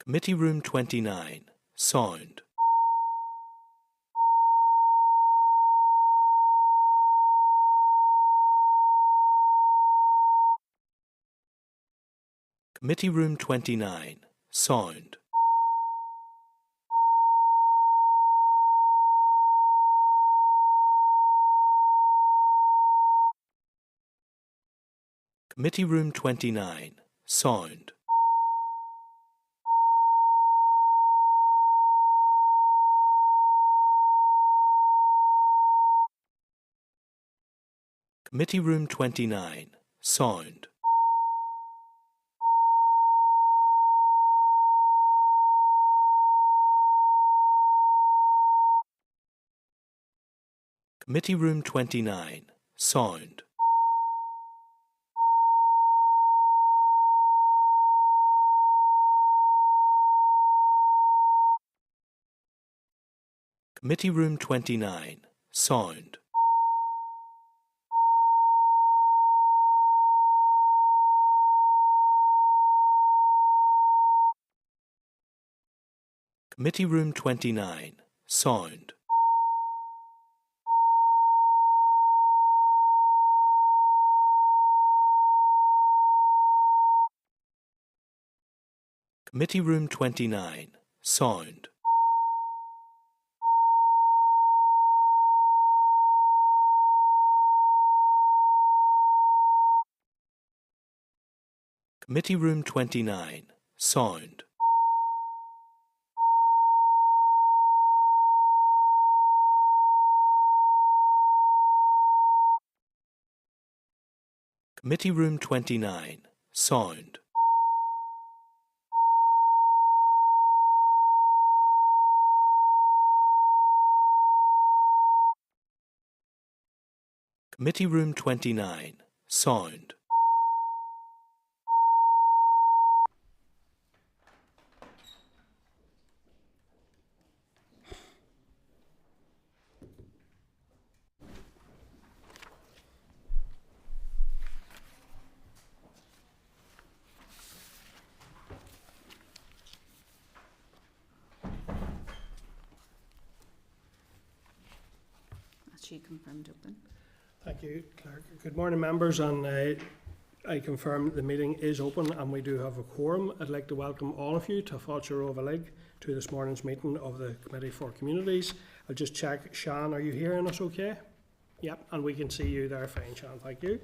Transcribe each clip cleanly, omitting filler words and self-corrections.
Committee Room 29. Sound. Committee Room 29. Sound. Committee Room 29. Sound. Committee Room 29. Sound. Committee Room 29. Sound. Committee Room 29. Sound. Committee Room 29. Sound. Committee Room 29. Sound. Committee Room 29. Sound. Committee Room 29. Sound. Committee Room 29. Sound. She confirmed open. Thank you, Clerk. Good morning, members, and I confirm the meeting is open and we do have a quorum. I'd like to welcome all of you to Fáilte Revaluation to this morning's meeting of the Committee for Communities. I'll just check. Sean, are you hearing us okay? Yep, and we can see you there. Fine, Sean, thank you.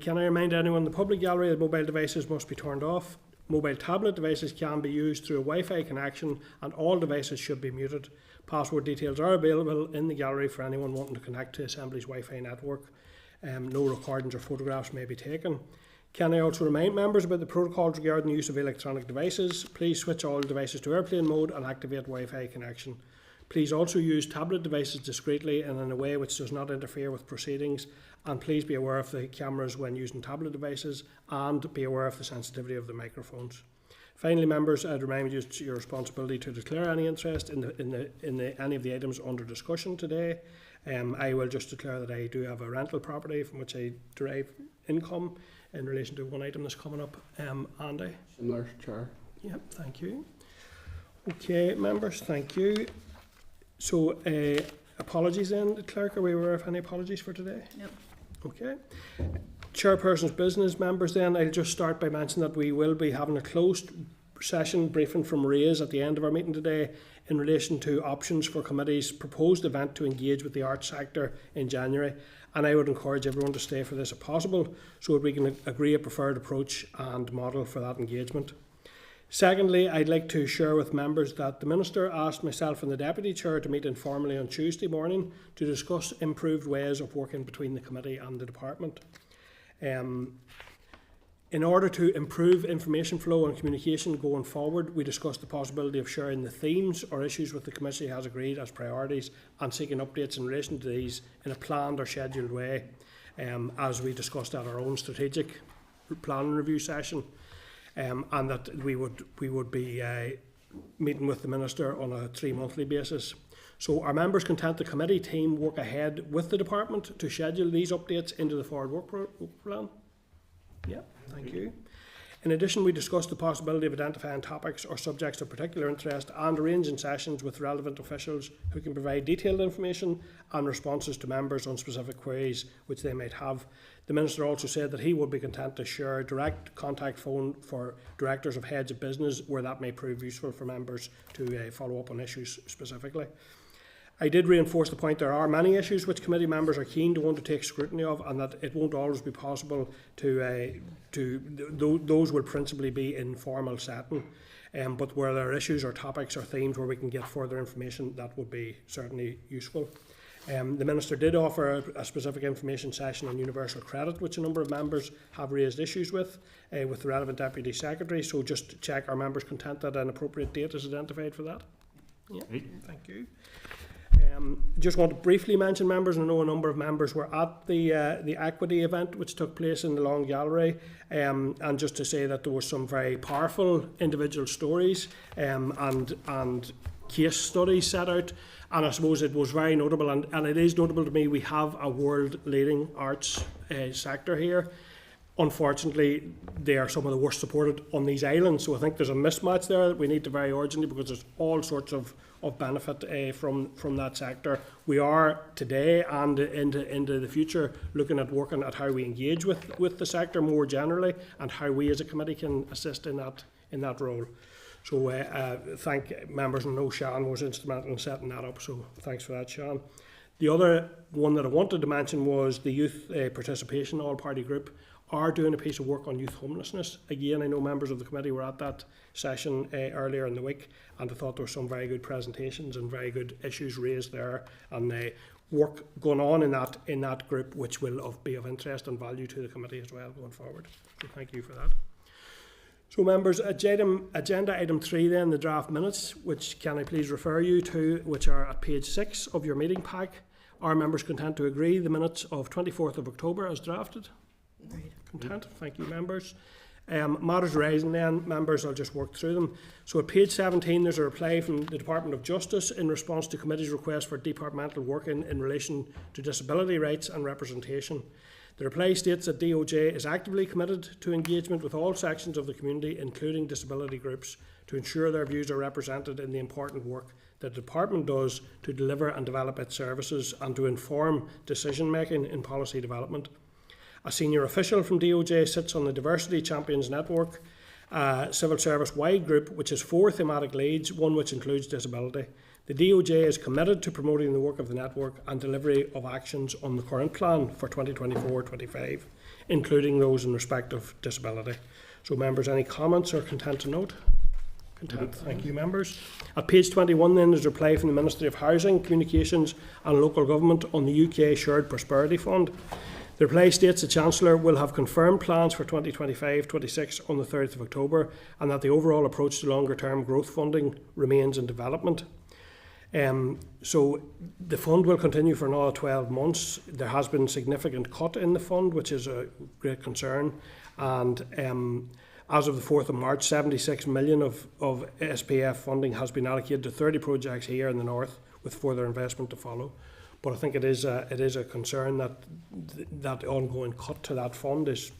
Can I remind anyone in the public gallery that mobile devices must be turned off? Mobile tablet devices can be used through a Wi-Fi connection and all devices should be muted. Password details are available in the gallery for anyone wanting to connect to Assembly's Wi-Fi network. No recordings or photographs may be taken. Can I also remind members about the protocols regarding the use of electronic devices? Please switch all devices to airplane mode and activate Wi-Fi connection. Please also use tablet devices discreetly and in a way which does not interfere with proceedings. And please be aware of the cameras when using tablet devices and be aware of the sensitivity of the microphones. Finally, members, I'd remind you it's your responsibility to declare any interest in any of the items under discussion today. I will just declare that I do have a rental property from which I derive income in relation to one item that's coming up. Andy? Similar, Chair. Yep, thank you. Okay, members, thank you. So, apologies then, Clerk. Are we aware of any apologies for today? No. Okay. Chairperson's business, members, then I'll just start by mentioning that we will be having a closed session briefing from RAISE at the end of our meeting today in relation to options for committee's proposed event to engage with the arts sector in January, and I would encourage everyone to stay for this if possible so that we can agree a preferred approach and model for that engagement. Secondly, I'd like to share with members that the Minister asked myself and the Deputy Chair to meet informally on Tuesday morning to discuss improved ways of working between the committee and the department. In order to improve information flow and communication going forward, we discussed the possibility of sharing the themes or issues which the committee has agreed as priorities and seeking updates in relation to these in a planned or scheduled way, as we discussed at our own strategic planning review session, and that we would be meeting with the Minister on a 3-monthly basis. So our members can let the committee team work ahead with the department to schedule these updates into the forward work plan. Yeah, thank you. In addition, we discussed the possibility of identifying topics or subjects of particular interest and arranging sessions with relevant officials who can provide detailed information and responses to members on specific queries which they might have. The Minister also said that he would be content to share direct contact phone for directors of heads of business where that may prove useful for members to follow up on issues specifically. I did reinforce the point there are many issues which committee members are keen to undertake scrutiny of, and that it won't always be possible those will principally be in formal setting. But where there are issues or topics or themes where we can get further information, that would be certainly useful. The Minister did offer a specific information session on universal credit, which a number of members have raised issues with the relevant Deputy Secretary. So just to check, are members content that an appropriate date is identified for that? Yeah, thank you. Just want to briefly mention, members, and I know a number of members were at the equity event which took place in the Long Gallery, and just to say that there were some very powerful individual stories and case studies set out, and I suppose it was very notable, and it is notable to me, we have a world-leading arts sector here. Unfortunately, they are some of the worst supported on these islands, so I think there's a mismatch there that we need to very urgently, because there's all sorts of benefit from that sector. We are today and into the future looking at working at how we engage with the sector more generally, and how we as a committee can assist in that role. So thank members, and I know Sean was instrumental in setting that up, so thanks for that, Sean. The other one that I wanted to mention was the Youth Participation All-Party Group are doing a piece of work on youth homelessness. Again, I know members of the committee were at that session earlier in the week, and I thought there were some very good presentations and very good issues raised there, and work going on in that group which will be of interest and value to the committee as well going forward. So thank you for that. So members, agenda item 3 then, the draft minutes, which can I please refer you to, which are at page 6 of your meeting pack. Are members content to agree the minutes of 24th of October as drafted? Agreed. Content, thank you members. Matters arising then, members, I'll just work through them. So at page 17 there's a reply from the Department of Justice in response to committee's request for departmental work in relation to disability rights and representation. The reply states that DOJ is actively committed to engagement with all sections of the community, including disability groups, to ensure their views are represented in the important work that the department does to deliver and develop its services and to inform decision making in policy development. A senior official from DOJ sits on the Diversity Champions Network, a civil service-wide group which has 4 thematic leads, one which includes disability. The DOJ is committed to promoting the work of the network and delivery of actions on the current plan for 2024-25, including those in respect of disability. So members, any comments or content to note? Content, thank you members. At page 21 then is a reply from the Ministry of Housing, Communications and Local Government on the UK Shared Prosperity Fund. The reply states the Chancellor will have confirmed plans for 2025-26 on the 3rd of October, and that the overall approach to longer term growth funding remains in development. So the fund will continue for another 12 months. There has been significant cut in the fund, which is a great concern, and as of the 4th of March, 76 million of SPF funding has been allocated to 30 projects here in the north, with further investment to follow. But I think it is a concern that that ongoing cut to that fund is,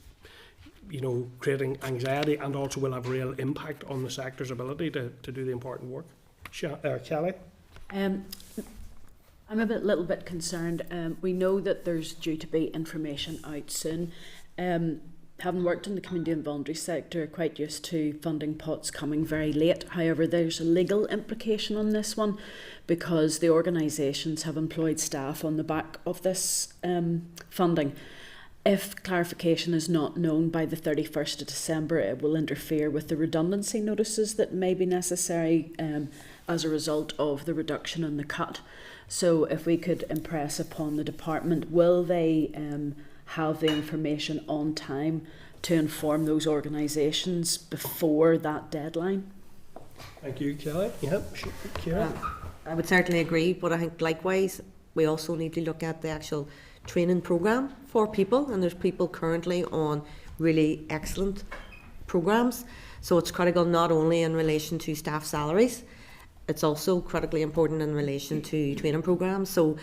creating anxiety, and also will have real impact on the sector's ability to do the important work. Kelly? I'm a little bit concerned. We know that there's due to be information out soon. Having worked in the community and voluntary sector, quite used to funding pots coming very late. However, there's a legal implication on this one, because the organisations have employed staff on the back of this funding. If clarification is not known by the 31st of December, it will interfere with the redundancy notices that may be necessary as a result of the reduction in the cut. So if we could impress upon the department, will they have the information on time to inform those organisations before that deadline? Thank you, Kelly. Yep, Kira. I would certainly agree, but I think likewise we also need to look at the actual training programme for people, and there's people currently on really excellent programmes, so it's critical not only in relation to staff salaries, it's also critically important in relation to training programmes. So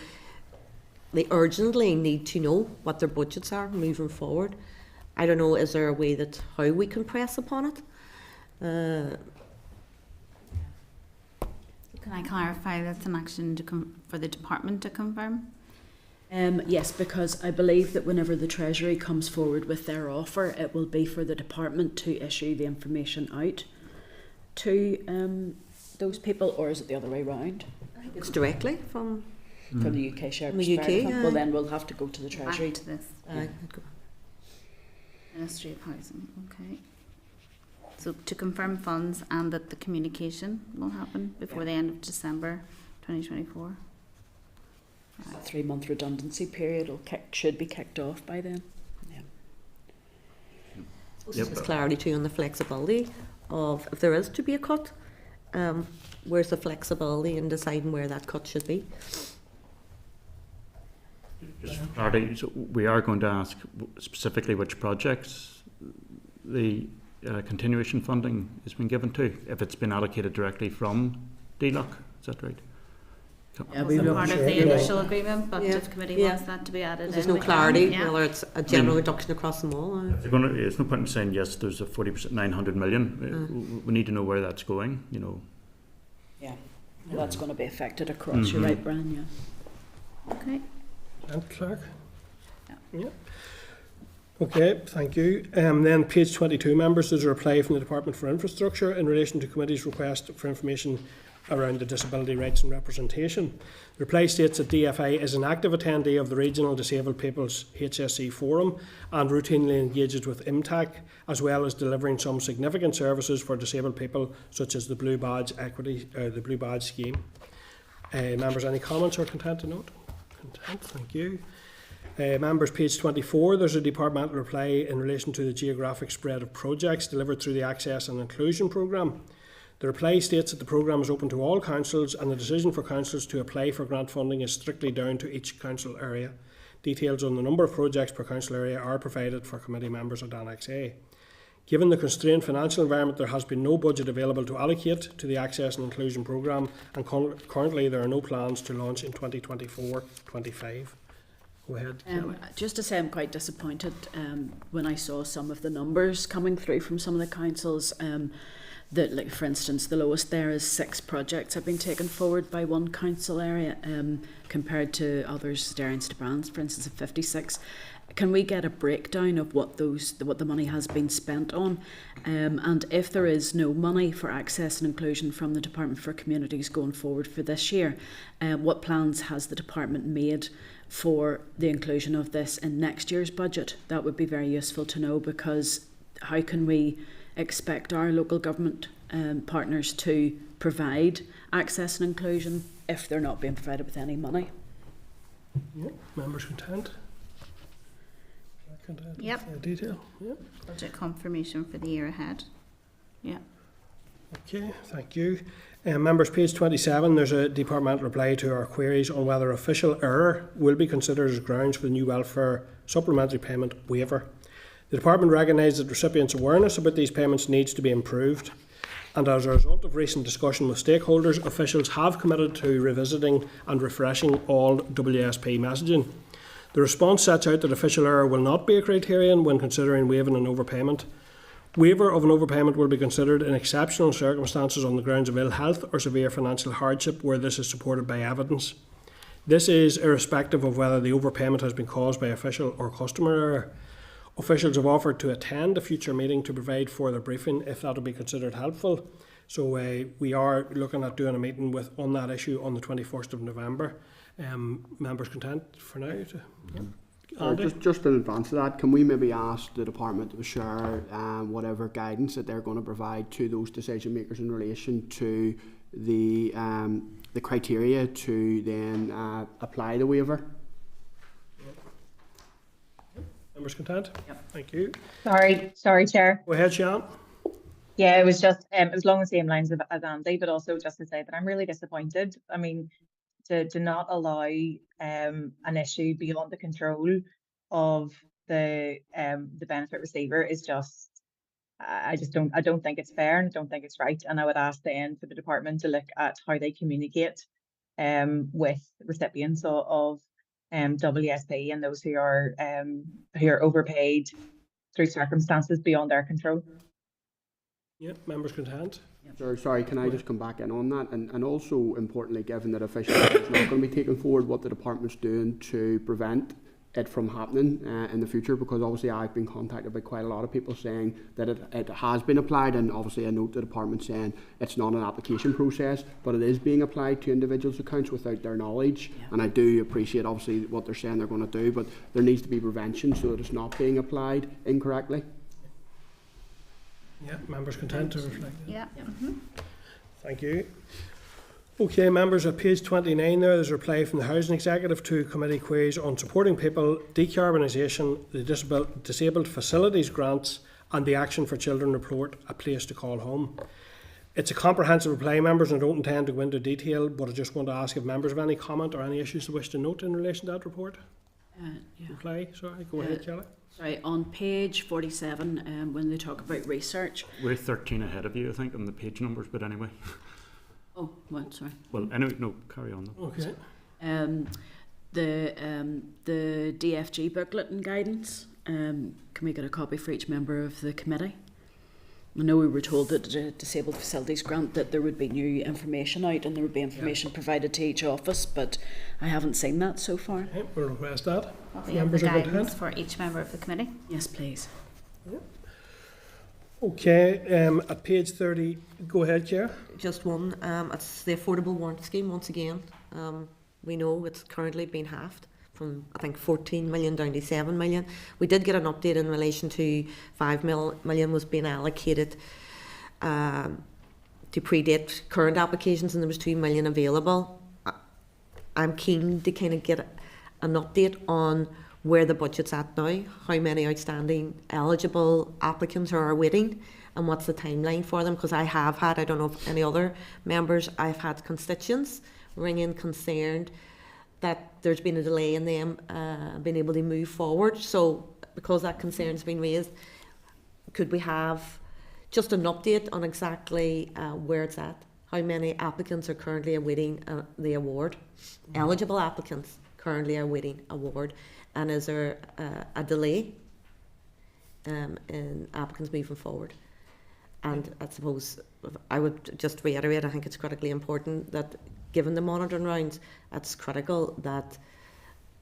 they urgently need to know what their budgets are moving forward, I don't know, is there a way that how we can press upon it? Can I clarify that's an action for the department to confirm? Yes, because I believe that whenever the Treasury comes forward with their offer, it will be for the department to issue the information out to those people, or is it the other way round? It's directly from From the UK share From the perspective? UK, Well, then we'll have to go to the Treasury. Back to this. Ministry of Housing, okay. So to confirm funds and that the communication will happen before the end of December 2024. A 3-month redundancy period should be kicked off by then. There's clarity too on the flexibility of if there is to be a cut, where's the flexibility in deciding where that cut should be? Just for clarity, so we are going to ask specifically which projects the continuation funding has been given to, if it's been allocated directly from DLUC, is that right? Yeah, Also we're part not of the sure. initial agreement, but Yeah. if the committee Yeah. wants that to be added There's in, no we can, clarity yeah. whether it's a general reduction across them all. Or... If they're going to, there's no point in saying yes, there's a 40%, 900 million. We need to know where that's going, you know. Yeah, well, that's going to be affected across. You're right, Brian, yeah. Okay. And Clark? Yeah. Okay, thank you. Then page 22, members, there's a reply from the Department for Infrastructure in relation to committee's request for information around the disability rights and representation. The reply states that DFI is an active attendee of the Regional Disabled People's HSC Forum and routinely engages with IMTAC, as well as delivering some significant services for disabled people, such as the Blue Badge the Blue Badge scheme. Members, any comments or content to note? Content, thank you. Members, page 24, there's a departmental reply in relation to the geographic spread of projects delivered through the Access and Inclusion Programme. The reply states that the programme is open to all councils and the decision for councils to apply for grant funding is strictly down to each council area. Details on the number of projects per council area are provided for committee members at Annex A. Given the constrained financial environment, there has been no budget available to allocate to the Access and Inclusion Programme, and currently there are no plans to launch in 2024-25. Go ahead, Kelly. Just to say, I'm quite disappointed when I saw some of the numbers coming through from some of the councils. That, like, for instance, the lowest there is 6 projects have been taken forward by one council area, compared to others, Derryn's to Brands, for instance, of 56. Can we get a breakdown of what the money has been spent on? And if there is no money for access and inclusion from the Department for Communities going forward for this year, what plans has the department made for the inclusion of this in next year's budget? That would be very useful to know, because how can we expect our local government partners to provide access and inclusion if they're not being provided with any money? Yeah, members content? Content with, Yep. detail? Yeah. Budget confirmation for the year ahead. Yeah. Okay, thank you. Members, page 27, there's a departmental reply to our queries on whether official error will be considered as grounds for the new welfare supplementary payment waiver. The department recognises that recipients' awareness about these payments needs to be improved, and as a result of recent discussion with stakeholders, officials have committed to revisiting and refreshing all WSP messaging. The response sets out that official error will not be a criterion when considering waiving an overpayment. Waiver of an overpayment will be considered in exceptional circumstances on the grounds of ill health or severe financial hardship where this is supported by evidence. This is irrespective of whether the overpayment has been caused by official or customer error. Officials have offered to attend a future meeting to provide further briefing if that would be considered helpful. So we are looking at doing a meeting on that issue on the 21st of November. Members content for now? Just in advance of that, can we maybe ask the department to share whatever guidance that they're going to provide to those decision makers in relation to the criteria to then apply the waiver? Members content? Yep. Thank you. Sorry, Chair. Go ahead, Sean. Yeah, it was just it was along the same lines as Andy, but also just to say that I'm really disappointed. I mean, to not allow an issue beyond the control of the benefit receiver is just I don't think it's fair, and I don't think it's right. And I would ask then for the department to look at how they communicate with recipients of WSP and those who are overpaid through circumstances beyond their control. Yeah, members content. Sorry, can I just come back in on that? And also, importantly, given that official action is not going to be taken forward, what the department's doing to prevent it from happening in the future, because obviously I've been contacted by quite a lot of people saying that it has been applied, and obviously I note the department saying it's not an application process, but it is being applied to individuals' accounts without their knowledge. Yeah. And I do appreciate obviously what they're saying they're going to do, but there needs to be prevention so that it's not being applied incorrectly. Yeah, members content to reflect. Yeah. Thank you. Okay, members, at page 29 there's a reply from the Housing Executive to committee queries on supporting people, decarbonisation, the disabled facilities grants, and the Action for Children report, A Place to Call Home. It's a comprehensive reply, members, and I don't intend to go into detail, but I just want to ask if members have any comment or any issues they wish to note in relation to that report. Reply, sorry, go ahead, Kelly. Sorry, on page 47, when they talk about research. We're 13 ahead of you, I think, on the page numbers, but anyway. Oh, well, sorry. Well, anyway, no, carry on. Though. Okay. The DFG booklet and guidance, can we get a copy for each member of the committee? I know we were told that the Disabled Facilities Grant that there would be new information out and there would be information provided to each office, but I haven't seen that so far. Okay, we'll request that. We have the guidance for each member of the committee. Yes, please. Yeah. Okay, at page 30, go ahead, Chair. Just one, it's the affordable warrant scheme once again. We know it's currently been halved from I think 14 million down to 7 million. We did get an update in relation to 5 million was being allocated to predate current applications, and there was 2 million available. I'm keen to kind of get an update on where the budget's at now, how many outstanding eligible applicants are awaiting, and what's the timeline for them, because I have had, I don't know if any other members, I've had constituents ring in concerned that there's been a delay in them being able to move forward. So because that concern's been raised, could we have just an update on exactly where it's at? How many applicants are currently awaiting the award? Eligible applicants currently awaiting award, and is there a delay in applicants moving forward? And I suppose I would just reiterate, I think it's critically important that given the monitoring rounds, it's critical that,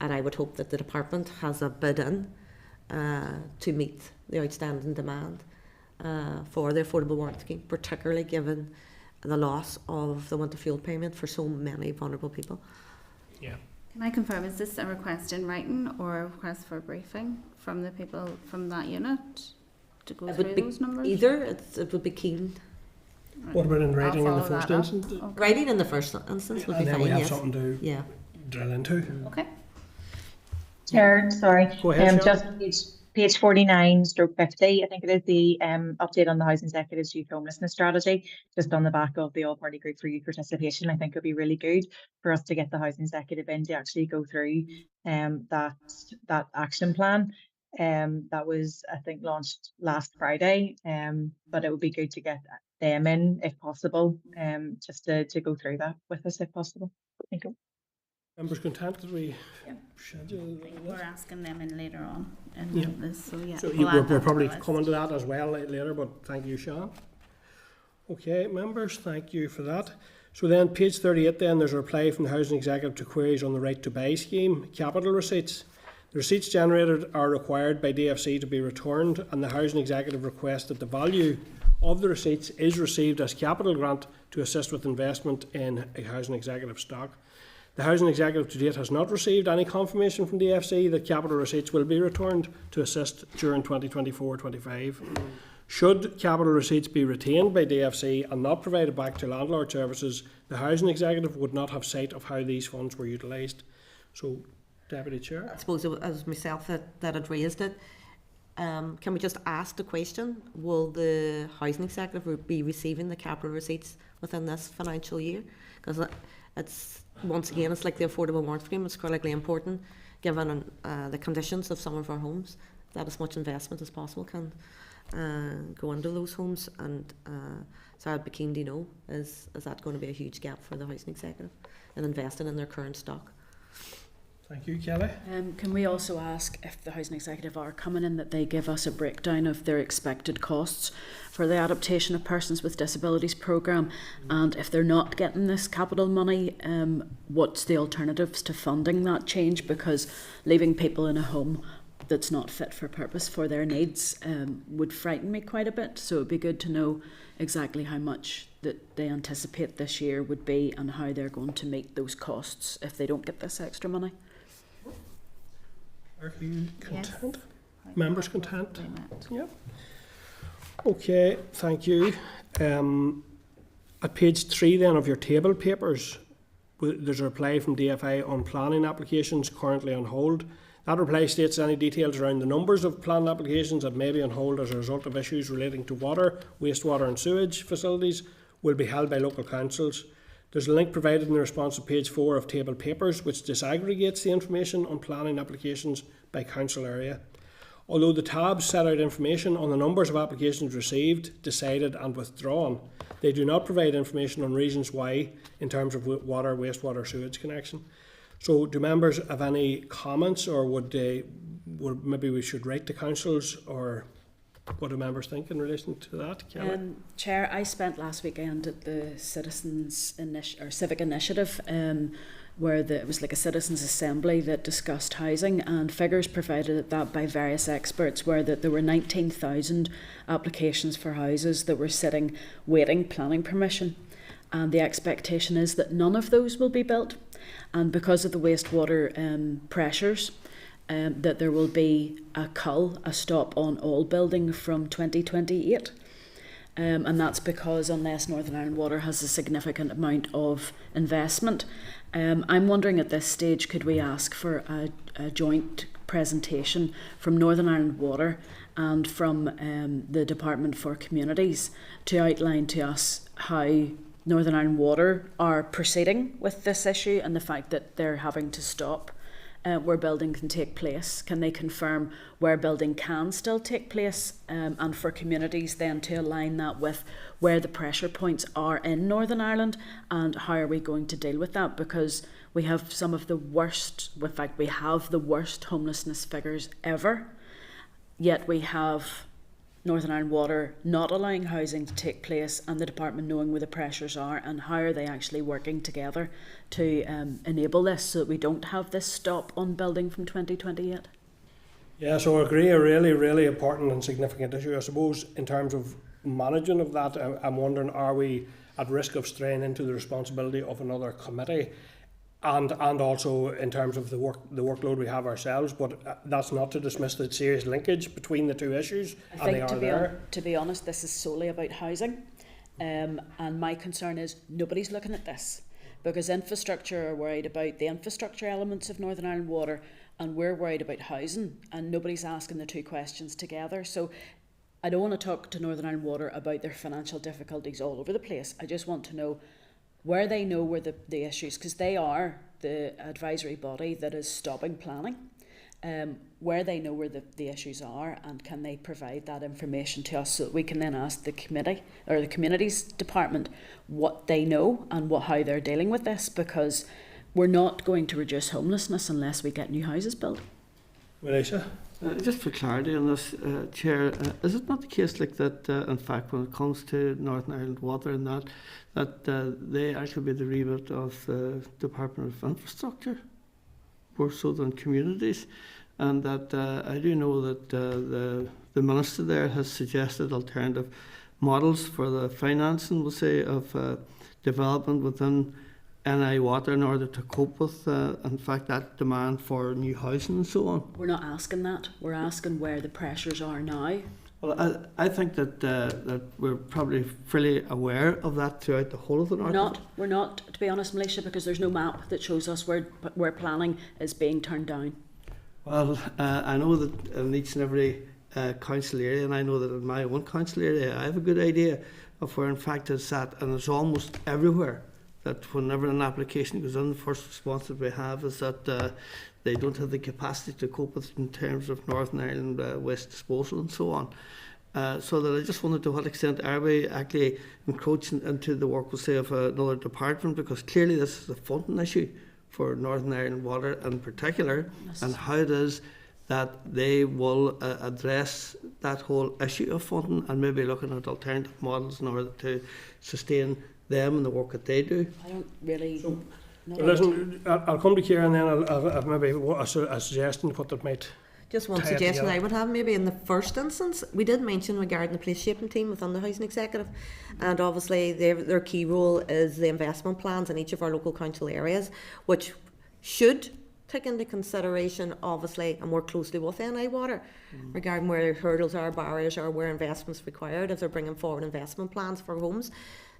and I would hope that the department has a bid in to meet the outstanding demand for the affordable warrant scheme, particularly given the loss of the winter fuel payment for so many vulnerable people. Yeah. Can I confirm, is this a request in writing or a request for a briefing from the people from that unit to go through those numbers? Either, it would be keen. What about in writing in the first instance? Okay. Writing in the first instance would be And then fine, we have yes. something to drill into. Okay. Chair, sorry. Go ahead, Just page 49/50, I think it is the update on the Housing Executive's youth homelessness strategy, just on the back of the all-party group for youth participation. I think it would be really good for us to get the Housing Executive in to actually go through that action plan. That was, I think, launched last Friday, but it would be good to get them in if possible, just to go through that with us if possible. Thank you. Members content that we schedule We're asking them in later on in Yeah. this, so yeah. So we'll add we're that to probably the list. coming to that as well later, but thank you, Sean. Okay, members, thank you for that. So then, page 38 then, there's a reply from the Housing Executive to queries on the right to buy scheme, capital receipts. The receipts generated are required by DFC to be returned, and the Housing Executive requests that the value of the receipts is received as capital grant to assist with investment in a Housing Executive stock. The Housing Executive to date has not received any confirmation from DFC that capital receipts will be returned to assist during 2024-25. Should capital receipts be retained by DFC and not provided back to landlord services, the Housing Executive would not have sight of how these funds were utilised. So, Deputy Chair. I suppose it was myself that had raised it. Can we just ask the question, will the Housing Executive be receiving the capital receipts within this financial year? Because it's, once again, it's like the affordable warrant scheme, it's critically important, given the conditions of some of our homes, that as much investment as possible can go into those homes. And so I'd be keen to know, is that going to be a huge gap for the Housing Executive in investing in their current stock? Thank you, Kelly. Can we also ask if the Housing Executive are coming in that they give us a breakdown of their expected costs for the Adaptation of Persons with Disabilities programme, and if they're not getting this capital money, what's the alternatives to funding that change? Because leaving people in a home that's not fit for purpose for their needs would frighten me quite a bit. So it'd be good to know exactly how much that they anticipate this year would be and how they're going to meet those costs if they don't get this extra money. Are you content? Yes. Members content? They met. Yep. Okay, thank you. At page 3 then of your table papers, there's a reply from DFI on planning applications currently on hold. That reply states any details around the numbers of planning applications that may be on hold as a result of issues relating to water, wastewater and sewage facilities will be held by local councils. There's a link provided in the response to page 4 of table papers which disaggregates the information on planning applications by council area. Although the tabs set out information on the numbers of applications received, decided and withdrawn, they do not provide information on reasons why in terms of water, wastewater, sewage connection. So do members have any comments, or would maybe we should write to councils, or what do members think in relation to that? Chair, I spent last weekend at the Civic Initiative, where it was like a citizens' assembly that discussed housing, and figures provided at that by various experts were that there were 19,000 applications for houses that were sitting waiting planning permission, and the expectation is that none of those will be built, and because of the wastewater pressures, that there will be a stop on all building from 2028. And that's because unless Northern Ireland Water has a significant amount of investment, I'm wondering at this stage, could we ask for a joint presentation from Northern Ireland Water and from the Department for Communities to outline to us how Northern Ireland Water are proceeding with this issue and the fact that they're having to stop where building can take place? Can they confirm where building can still take place, and for communities then to align that with where the pressure points are in Northern Ireland, and how are we going to deal with that? Because we have some of the worst, in fact we have the worst homelessness figures ever, yet we have Northern Ireland Water not allowing housing to take place and the department knowing where the pressures are, and how are they actually working together to enable this so that we don't have this stop on building from 2028? Yeah, so I agree, a really, really important and significant issue. I suppose in terms of managing of that, I'm wondering, are we at risk of straying into the responsibility of another committee? And also in terms of the workload we have ourselves, but that's not to dismiss the serious linkage between the two issues. I think to be honest, this is solely about housing, and my concern is nobody's looking at this, because infrastructure are worried about the infrastructure elements of Northern Ireland Water, and we're worried about housing, and nobody's asking the two questions together. So I don't want to talk to Northern Ireland Water about their financial difficulties all over the place. I just want to know where they know where the issues, because they are the advisory body that is stopping planning, where they know where the issues are, and can they provide that information to us so that we can then ask the committee or the communities department what they know and how they're dealing with this, because we're not going to reduce homelessness unless we get new houses built. Malaysia? Just for clarity on this, Chair, is it not the case like that, in fact, when it comes to Northern Ireland Water and that they actually be the remit of the Department of Infrastructure, more so than communities, and that I do know that the Minister there has suggested alternative models for the financing, we'll say, of development within NI Water in order to cope with, in fact, that demand for new housing and so on. We're not asking that. We're asking where the pressures are now. Well, I think that we're probably fairly aware of that throughout the whole of the North. We're not, to be honest, Malaysia, because there's no map that shows us where planning is being turned down. Well, I know that in each and every council area, and I know that in my own council area, I have a good idea of where in fact it's at, and it's almost everywhere. That whenever an application goes in, the first response that we have is that they don't have the capacity to cope with it in terms of Northern Ireland waste disposal and so on. So that I just wondered to what extent are we actually encroaching into the work, we'll say, of another department, because clearly this is a funding issue for Northern Ireland Water in particular, and how it is that they will address that whole issue of funding and maybe looking at alternative models in order to sustain them and the work that they do. I don't really. So listen, I'll come to Kieran, and then I'll maybe a suggestion what that might. Just one tie it suggestion together. I would have, maybe in the first instance, we did mention regarding the place shaping team within the housing executive, and obviously their key role is the investment plans in each of our local council areas, which should take into consideration, obviously, and work closely with NI Water regarding where hurdles are, barriers are, where investments required if they're bringing forward investment plans for homes.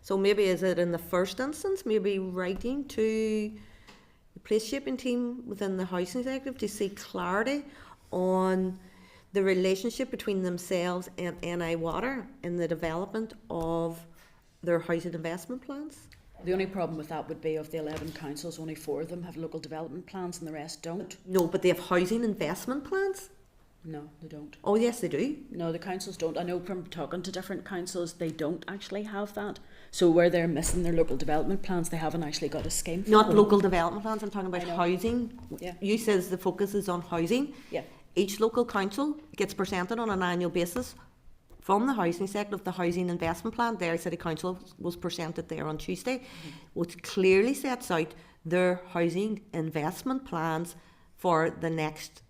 So maybe is it in the first instance, maybe writing to the place shaping team within the housing executive to see clarity on the relationship between themselves and NI Water in the development of their housing investment plans? The only problem with that would be of the 11 councils, only 4 of them have local development plans and the rest don't. No, but they have housing investment plans? No, they don't. Oh yes, they do. No, the councils don't. I know from talking to different councils, they don't actually have that. So where they're missing their local development plans, they haven't actually got a scheme for Not them. local development plans, I'm talking about I know. housing. Yeah. You says the focus is on housing. Yeah. Each local council gets presented on an annual basis from the housing sector of the housing investment plan. Derry City Council was presented there on Tuesday, which clearly sets out their housing investment plans for the next,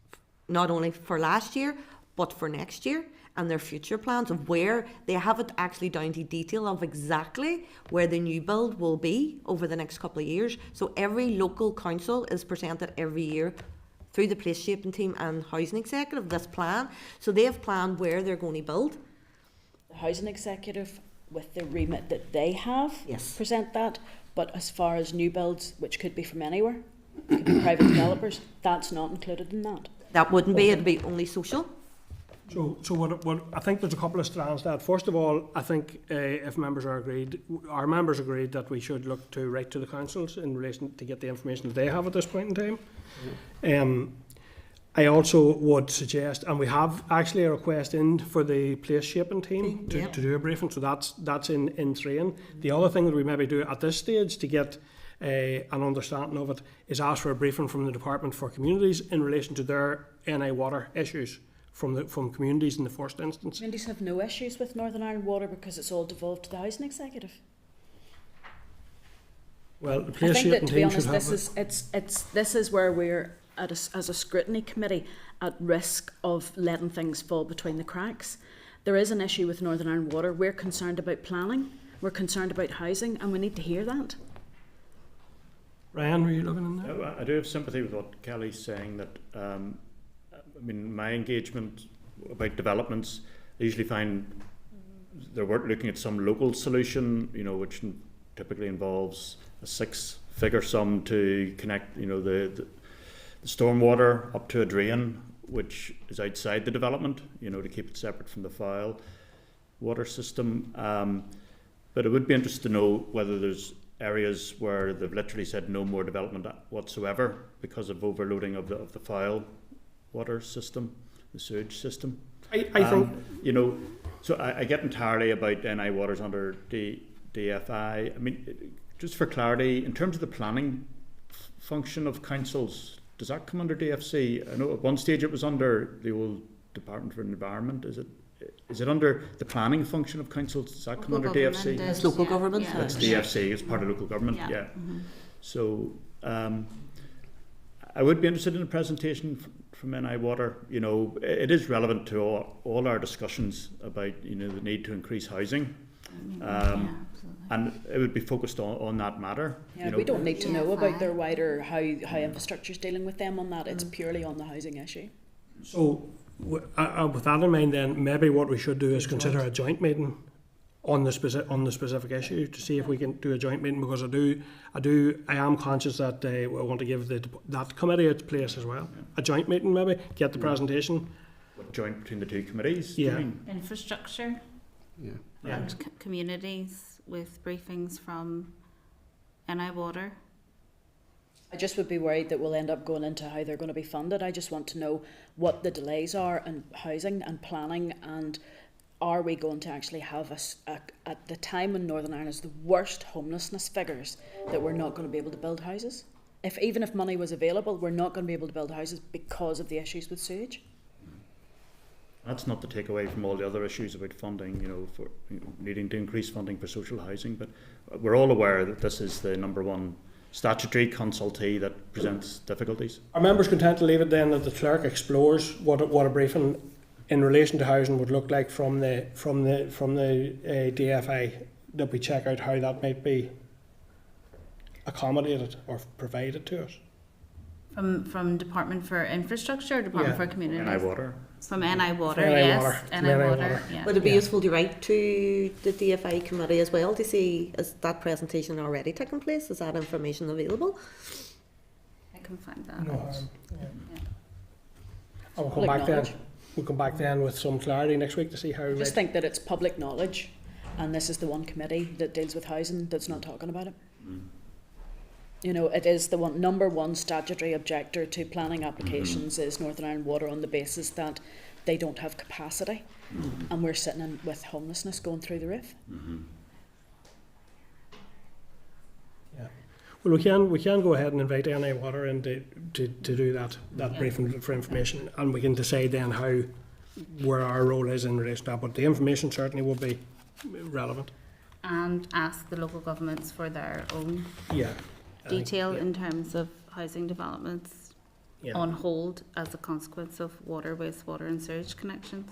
not only for last year, but for next year, and their future plans of where they have it actually down to detail of exactly where the new build will be over the next couple of years. So every local council is presented every year through the place shaping team and housing executive this plan. So they have planned where they're going to build. The housing executive, with the remit that they have, Yes. present that. But as far as new builds, which could be from anywhere, could be private developers, that's not included in that. That wouldn't be, it'd be only social. So what I think there's a couple of strands to that. First of all, I think if members are agreed, our members agreed that we should look to write to the councils in relation to get the information that they have at this point in time. I also would suggest, and we have actually a request in for the place shaping team to do a briefing, so that's in train. The other thing that we maybe do at this stage to get an understanding of it is ask for a briefing from the Department for Communities in relation to their NI Water issues from communities in the first instance. Communities have no issues with Northern Ireland Water because it's all devolved to the housing executive. Well, the I place think that, shaping to be team honest, should have this is where we're as a scrutiny committee at risk of letting things fall between the cracks. There is an issue with Northern Ireland Water. We're concerned about planning, we're concerned about housing, and we need to hear that. Ryan, were you looking in there? I do have sympathy with what Kelly's saying, that I mean, my engagement about developments, I usually find they're looking at some local solution, you know, which typically involves a 6-figure sum to connect, you know, the stormwater up to a drain, which is outside the development, you know, to keep it separate from the foul water system. But it would be interesting to know whether there's areas where they've literally said no more development whatsoever because of overloading of the foul water system, the sewage system. I think, you know, so I get entirely about NI Waters under DFI. I mean, just for clarity, in terms of the planning function of councils, does that come under DFC? I know at one stage it was under the old Department for Environment. Is it under the planning function of councils? Does that come under DFC? It's local government. Yeah. That's DFC, it's part of local government, Yeah. yeah. So I would be interested in a presentation from NI Water. You know, it is relevant to all our discussions about, you know, the need to increase housing. And it would be focused on that matter. Yeah, you know. we don't need to know about their wider how infrastructure's dealing with them on that. It's purely on the housing issue. so with that in mind, then maybe what we should do is consider a joint meeting on the specific issue to see if we can do a joint meeting, because I am conscious that I want to give that committee its place as well. Yeah. A joint meeting, maybe get the presentation. Joint between the two committees. Yeah. Do you mean? Infrastructure and communities with briefings from NI Water. I just would be worried that we'll end up going into how they're going to be funded. I just want to know what the delays are in housing and planning, and are we going to actually have at the time when Northern Ireland has the worst homelessness figures, that we're not going to be able to build houses? even if money was available, we're not going to be able to build houses because of the issues with sewage. That's not to take away from all the other issues about funding, for needing to increase funding for social housing, but we're all aware that this is the number one statutory consultee that presents difficulties. Are members content to leave it then that the clerk explores what a briefing in relation to housing would look like from the DFI, that we check out how that might be accommodated or provided to us? From Department for Infrastructure, or Department for Communities? NI Water. From NI Water, NI yes. Water. NI Water, yeah. Would it be useful to write to the DFI committee as well to see, is that presentation already taking place? Is that information available? I can find that. No harm. Yeah. And we'll come Public back then. knowledge. We'll come back then with some clarity next week to see how. I just think that it's public knowledge, and this is the one committee that deals with housing that's not talking about it. It is the number one statutory objector to planning applications is Northern Ireland Water, on the basis that they don't have capacity, and we're sitting in with homelessness going through the roof. Yeah. Well, we can go ahead and invite NI Water in to do that briefing for information, and we can decide then where our role is in relation to that. But the information certainly will be relevant. And ask the local governments for their own Detail in terms of housing developments on hold as a consequence of water, wastewater and sewage connections.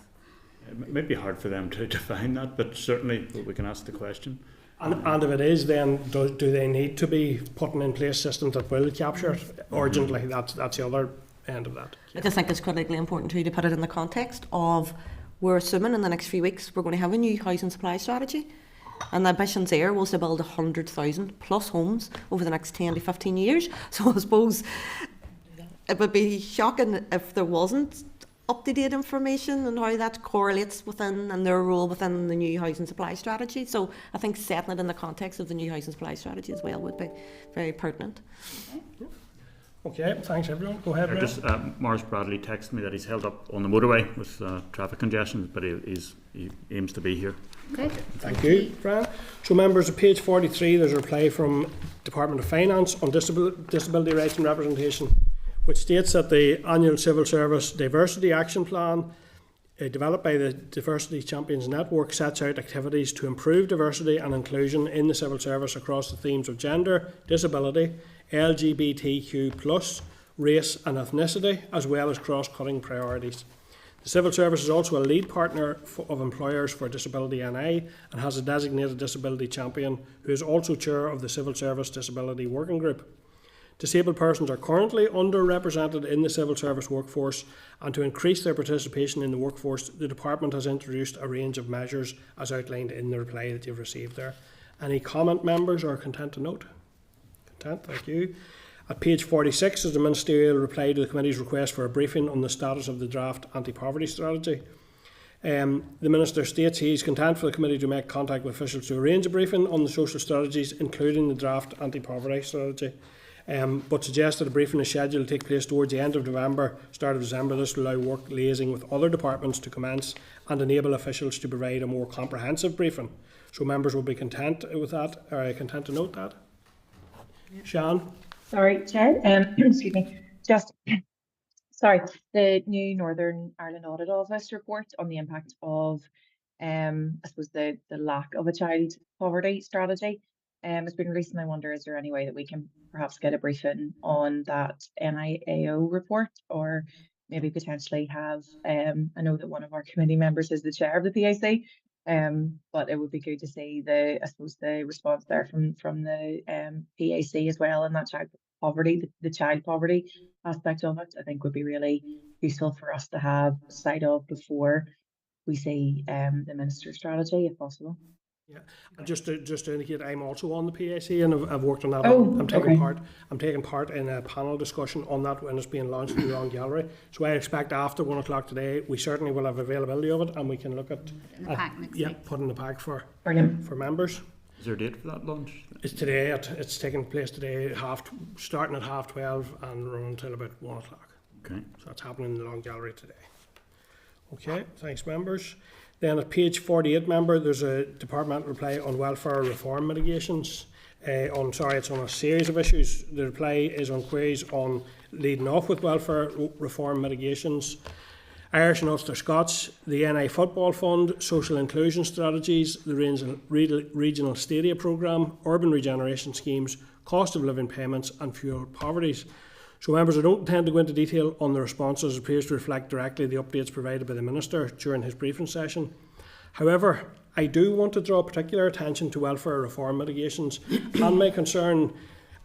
It might be hard for them to define that, but certainly we can ask the question. And if it is, then do they need to be putting in place systems that will capture it urgently? That's the other end of that. I just think it's critically important too to put it in the context of, we're assuming in the next few weeks we're going to have a new housing supply strategy. And the ambitions there was to build 100,000 plus homes over the next 10 to 15 years. So I suppose it would be shocking if there wasn't up-to-date information on how that correlates within and their role within the new housing supply strategy. So I think setting it in the context of the new housing supply strategy as well would be very pertinent. Okay, thanks everyone. Go ahead. Just Morris Bradley texted me that he's held up on the motorway with traffic congestion, but he aims to be here. Okay. Thank you, Fran. So members, at page 43 there's a reply from Department of Finance on disability rights and representation, which states that the annual Civil Service Diversity Action Plan developed by the Diversity Champions Network sets out activities to improve diversity and inclusion in the civil service across the themes of gender, disability, LGBTQ+, race and ethnicity, as well as cross-cutting priorities. The Civil Service is also a lead partner of employers for Disability NI and has a designated disability champion who is also chair of the Civil Service Disability Working Group. Disabled persons are currently underrepresented in the civil service workforce, and to increase their participation in the workforce, the Department has introduced a range of measures as outlined in the reply that you've received there. Any comment, members, or content to note? Content, thank you. At page 46 is the ministerial reply to the committee's request for a briefing on the status of the draft anti-poverty strategy. The Minister states he is content for the committee to make contact with officials to arrange a briefing on the social strategies, including the draft anti-poverty strategy, but suggests that a briefing is scheduled to take place towards the end of November, start of December. This will allow work liaising with other departments to commence and enable officials to provide a more comprehensive briefing. So members will be content with that, or content to note that. Sian? Sorry, Chair. Excuse me. The new Northern Ireland Audit Office report on the impact of, I suppose, the lack of a child poverty strategy has been released, and I wonder, is there any way that we can perhaps get a briefing on that NIAO report, or maybe potentially have, I know that one of our committee members is the chair of the PAC, but it would be good to see the response there from the PAC as well, and that child poverty, the child poverty aspect of it, I think would be really useful for us to have sight of before we see the minister's strategy, if possible. Yeah, and just to indicate, I'm also on the PAC and I've worked on that. Oh, I'm taking part in a panel discussion on that when it's being launched in the Long Gallery. So I expect after 1 o'clock today, we certainly will have availability of it, and we can look at put in the pack for members. Is there a date for that launch? It's today. It's taking place today, starting at 12:30 and running until about 1 o'clock. Okay. So that's happening in the Long Gallery today. Okay, thanks, members. Then at page 48, member, there's a departmental reply on welfare reform mitigations. it's on a series of issues. The reply is on queries on leading off with welfare reform mitigations, Irish and Ulster Scots, the NI Football Fund, social inclusion strategies, the regional stadia programme, urban regeneration schemes, cost of living payments and fuel poverty. So members, I don't intend to go into detail on the responses. It appears to reflect directly the updates provided by the Minister during his briefing session. However, I do want to draw particular attention to welfare reform mitigations and my concern,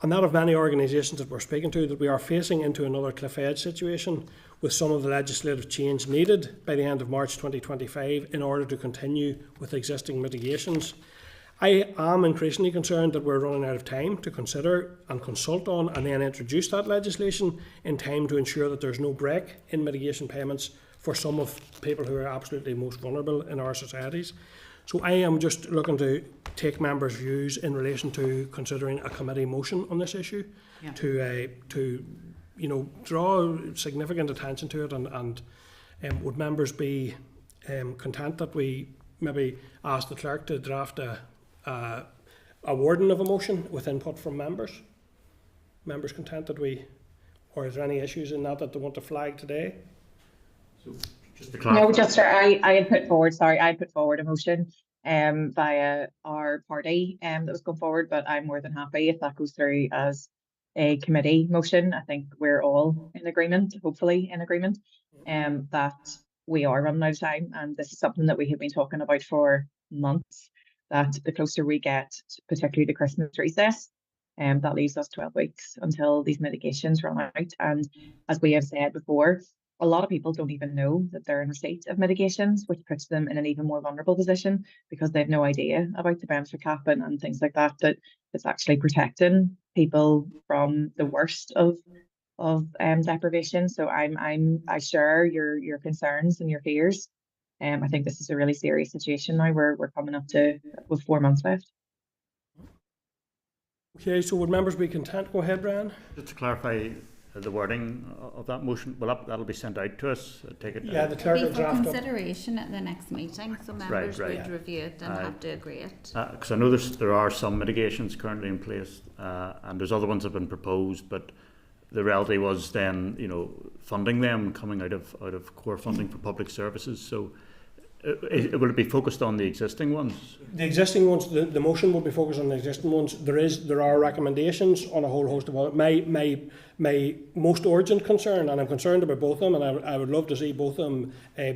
and that of many organisations that we're speaking to, that we are facing into another cliff edge situation with some of the legislative change needed by the end of March 2025 in order to continue with existing mitigations. I am increasingly concerned that we're running out of time to consider and consult on and then introduce that legislation in time to ensure that there's no break in mitigation payments for some of people who are absolutely most vulnerable in our societies. So I am just looking to take members' views in relation to considering a committee motion on this issue, to draw significant attention to it, and would members be content that we maybe ask the clerk to draft a wording of a motion with input from members? Members content that we, or is there any issues in that they want to flag today? So just to clarify. No, just I had put forward a motion via our party that was going forward, but I'm more than happy if that goes through as a committee motion. I think we're all in agreement, hopefully in agreement, that we are running out of time, and this is something that we have been talking about for months, that the closer we get, particularly the Christmas recess, that leaves us 12 weeks until these mitigations run out. And as we have said before, a lot of people don't even know that they're in receipt of mitigations, which puts them in an even more vulnerable position because they have no idea about the benefit cap and things like that, that it's actually protecting people from the worst of deprivation. So I share your concerns and your fears. I think this is a really serious situation now. We're coming up to with 4 months left. Okay, so would members be content? Go ahead, Brian. Just to clarify the wording of that motion, well, that'll be sent out to us. Take it. Yeah, the clerk will for draft consideration at the next meeting, so members would review it and have to agree it. Because I know there are some mitigations currently in place, and there's other ones that have been proposed, but the reality was then, funding them coming out of core funding for public services. So will it be focused on the existing ones? The existing ones, the motion will be focused on the existing ones. There are recommendations on a whole host of other. My most urgent concern, and I'm concerned about both of them, and I would love to see both of them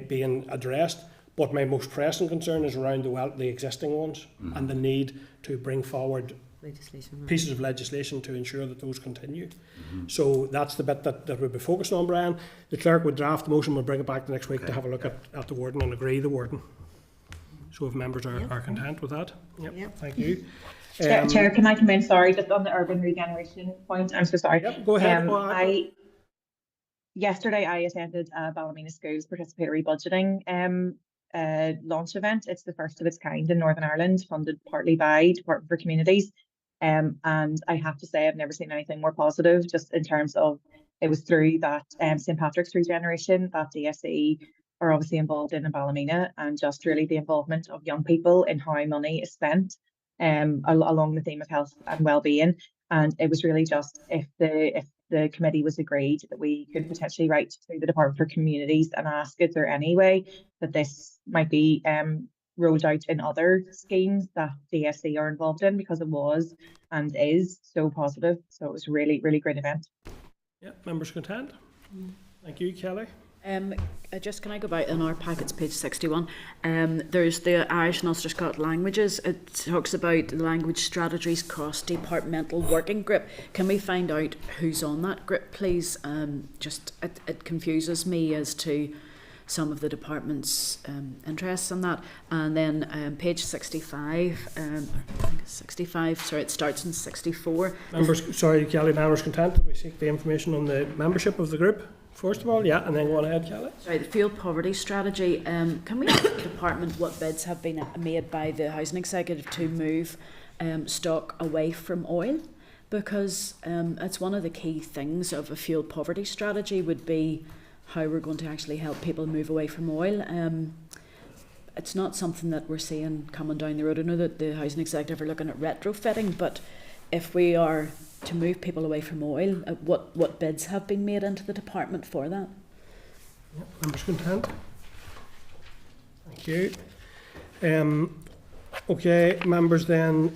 being addressed, but my most pressing concern is around the existing ones and the need to bring forward pieces of legislation to ensure that those continue. So that's the bit that we'll be focused on, Brian. The clerk would draft the motion, we'll bring it back the next week to have a look at the wording and agree the wording. So if members are content with that. Yep. Thank you. Chair, can I come in? Sorry, just on the urban regeneration point. I'm so sorry. Yep, go ahead. Yesterday I attended Ballymena School's participatory budgeting launch event. It's the first of its kind in Northern Ireland, funded partly by Department for Communities. And I have to say I've never seen anything more positive, just in terms of it was through that St Patrick's regeneration that DSE are obviously involved in Ballymena, and just really the involvement of young people in how money is spent along the theme of health and well-being. And it was really just if the committee was agreed that we could potentially write to the Department for Communities and ask is there any way that this might be rolled out in other schemes that DSE are involved in, because it was and is so positive. So it was a really, really great event. Yeah, members content? Thank you, Kelly. Can I go back in our packets, page 61? There's the Irish and Ulster Scot languages. It talks about the language strategies cross-departmental working group. Can we find out who's on that group, please? It confuses me as to some of the department's interests in that. And then page 65, it starts in 64. Kelly, members content that we seek the information on the membership of the group? First of all, and then go on ahead, Kelly. The fuel poverty strategy. Can we ask the department what bids have been made by the housing executive to move stock away from oil? Because it's one of the key things of a fuel poverty strategy would be how we're going to actually help people move away from oil. It's not something that we're seeing coming down the road. I know that the housing executive are looking at retrofitting, but if we are to move people away from oil, what bids have been made into the department for that? Yep, members content? Thank you. Okay, members then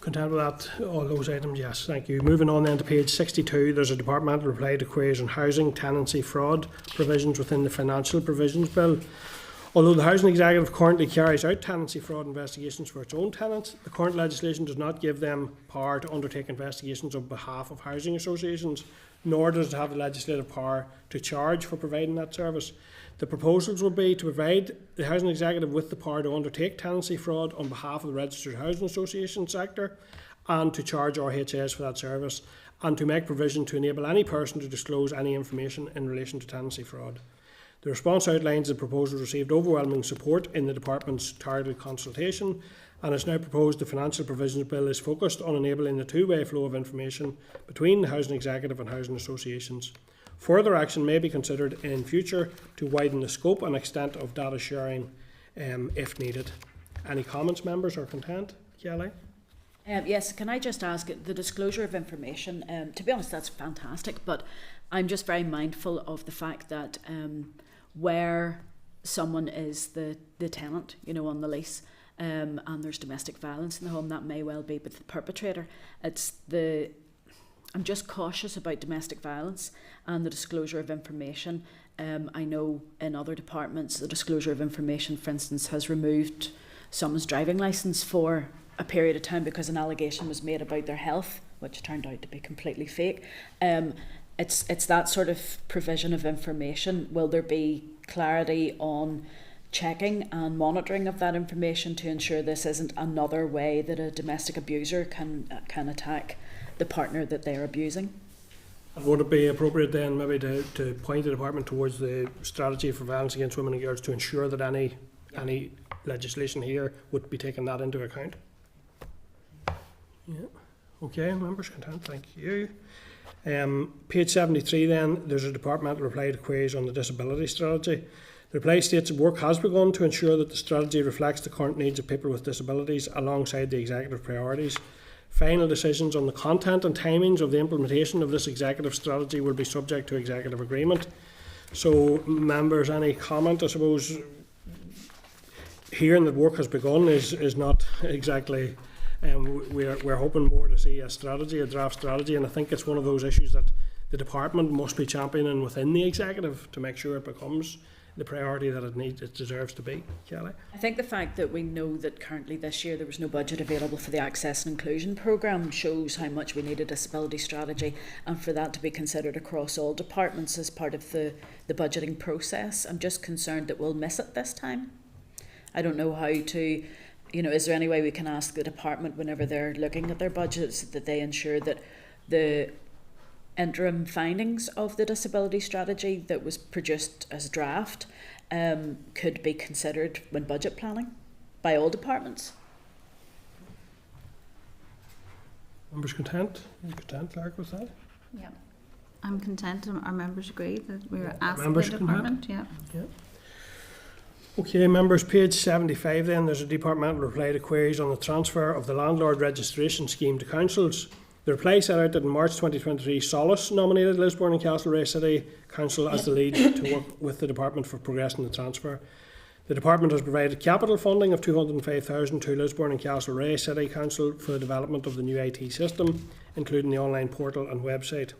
content with that, all those items? Yes, thank you. Moving on then to page 62, there's a departmental reply to queries on housing tenancy fraud provisions within the Financial Provisions Bill. Although the Housing Executive currently carries out tenancy fraud investigations for its own tenants, the current legislation does not give them power to undertake investigations on behalf of housing associations, nor does it have the legislative power to charge for providing that service. The proposals would be to provide the Housing Executive with the power to undertake tenancy fraud on behalf of the registered housing association sector and to charge RHAs for that service, and to make provision to enable any person to disclose any information in relation to tenancy fraud. The response outlines the proposal received overwhelming support in the Department's targeted consultation, and it's now proposed the Financial Provisions Bill is focused on enabling the two-way flow of information between the Housing Executive and housing associations. Further action may be considered in future to widen the scope and extent of data sharing if needed. Any comments, members, or content? Kelly? Yes, can I just ask, the disclosure of information, to be honest, that's fantastic, but I'm just very mindful of the fact that where someone is the tenant, you know, on the lease, and there's domestic violence in the home, that may well be but the perpetrator. I'm just cautious about domestic violence and the disclosure of information. I know in other departments the disclosure of information, for instance, has removed someone's driving licence for a period of time because an allegation was made about their health, which turned out to be completely fake. It's that sort of provision of information. Will there be clarity on checking and monitoring of that information to ensure this isn't another way that a domestic abuser can attack the partner that they're abusing? And would it be appropriate then maybe to point the department towards the strategy for violence against women and girls to ensure that any legislation here would be taking that into account? Yeah. Okay, members content, thank you. Page 73 then, there's a departmental reply to queries on the disability strategy. The reply states that work has begun to ensure that the strategy reflects the current needs of people with disabilities alongside the executive priorities. Final decisions on the content and timings of the implementation of this executive strategy will be subject to executive agreement. So, members, any comment? I suppose hearing that work has begun is not exactly. We're hoping more to see a draft strategy, and I think it's one of those issues that the department must be championing within the executive to make sure it becomes the priority that it deserves to be. Kelly? I think the fact that we know that currently this year there was no budget available for the Access and Inclusion programme shows how much we need a disability strategy, and for that to be considered across all departments as part of the budgeting process. I'm just concerned that we'll miss it this time. I don't know how to, is there any way we can ask the department whenever they're looking at their budgets that they ensure that the interim findings of the disability strategy that was produced as draft could be considered when budget planning by all departments? Members content? Content, Clerk, with that? Yeah, I'm content. Our members agree that we're asking members the department. Yeah. Okay, members, page 75 then, there's a departmental reply to queries on the transfer of the landlord registration scheme to councils. The reply set out that in March 2023, Solace nominated Lisburn and Castlereagh City Council as the lead to work with the department for progressing the transfer. The department has provided capital funding of $205,000 to Lisburn and Castlereagh City Council for the development of the new IT system, including the online portal and website.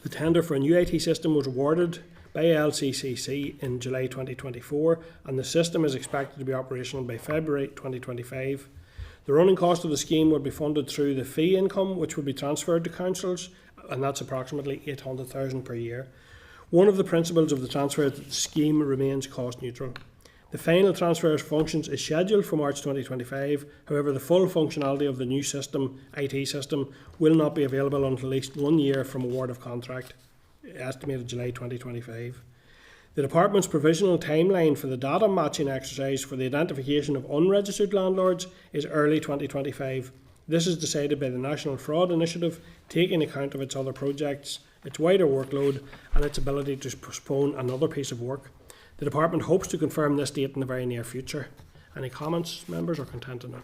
The tender for a new IT system was awarded by LCCC in July 2024, and the system is expected to be operational by February 2025. The running cost of the scheme would be funded through the fee income, which would be transferred to councils, and that's approximately $800,000 per year. One of the principles of the transfer is that the scheme remains cost neutral. The final transfer of functions is scheduled for March 2025. However, the full functionality of the new system, IT system, will not be available until at least 1 year from award of contract, estimated July 2025. The department's provisional timeline for the data matching exercise for the identification of unregistered landlords is early 2025. This is decided by the National Fraud Initiative, taking account of its other projects, its wider workload, and its ability to postpone another piece of work. The department hopes to confirm this date in the very near future. Any comments, members, or content on it?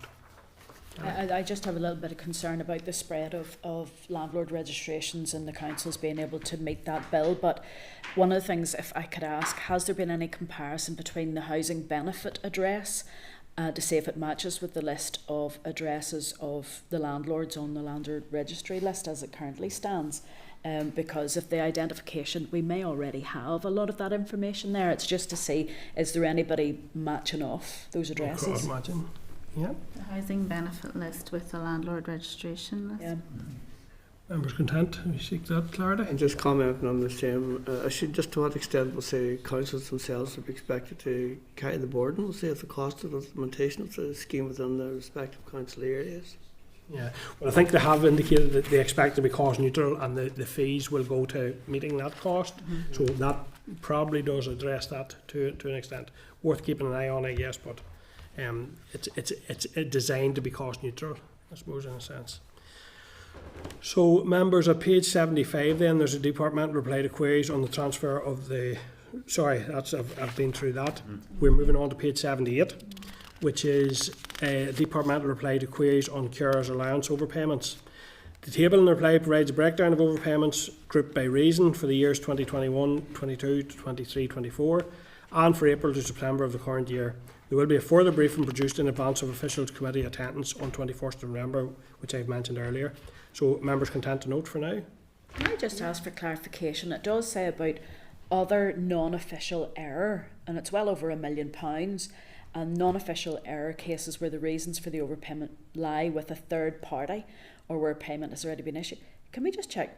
I just have a little bit of concern about the spread of landlord registrations and the councils being able to meet that bill. But one of the things, if I could ask, has there been any comparison between the housing benefit address to see if it matches with the list of addresses of the landlords on the landlord registry list as it currently stands? Because if the identification, we may already have a lot of that information there. It's just to see, is there anybody matching off those addresses? Cross-matching. Yeah. The housing benefit list with the landlord registration list. Yeah. Members content? We seek that clarity. And just commenting on the same, just to what extent will say councils themselves will be expected to carry the burden, will say of the cost of the implementation of the scheme within their respective council areas. Yeah, well, I think they have indicated that they expect to be cost neutral, and the fees will go to meeting that cost. Mm-hmm. So that probably does address that to an extent. Worth keeping an eye on, I guess, but it's designed to be cost neutral, I suppose, in a sense. So, members, at page 75, then there's a departmental reply to queries on the transfer of the. Sorry, I've been through that. We're moving on to page 78. Which is a departmental reply to queries on carers allowance overpayments. The table in the reply provides a breakdown of overpayments grouped by reason for the years 2021, 22 to 23, 24, and for April to September of the current year. There will be a further briefing produced in advance of officials committee attendance on 21st of November, which I've mentioned earlier. So, members content to note for now. Can I just ask for clarification? It does say about other non-official error, and it's well over £1 million. And non-official error cases where the reasons for the overpayment lie with a third party or where payment has already been issued. Can we just check,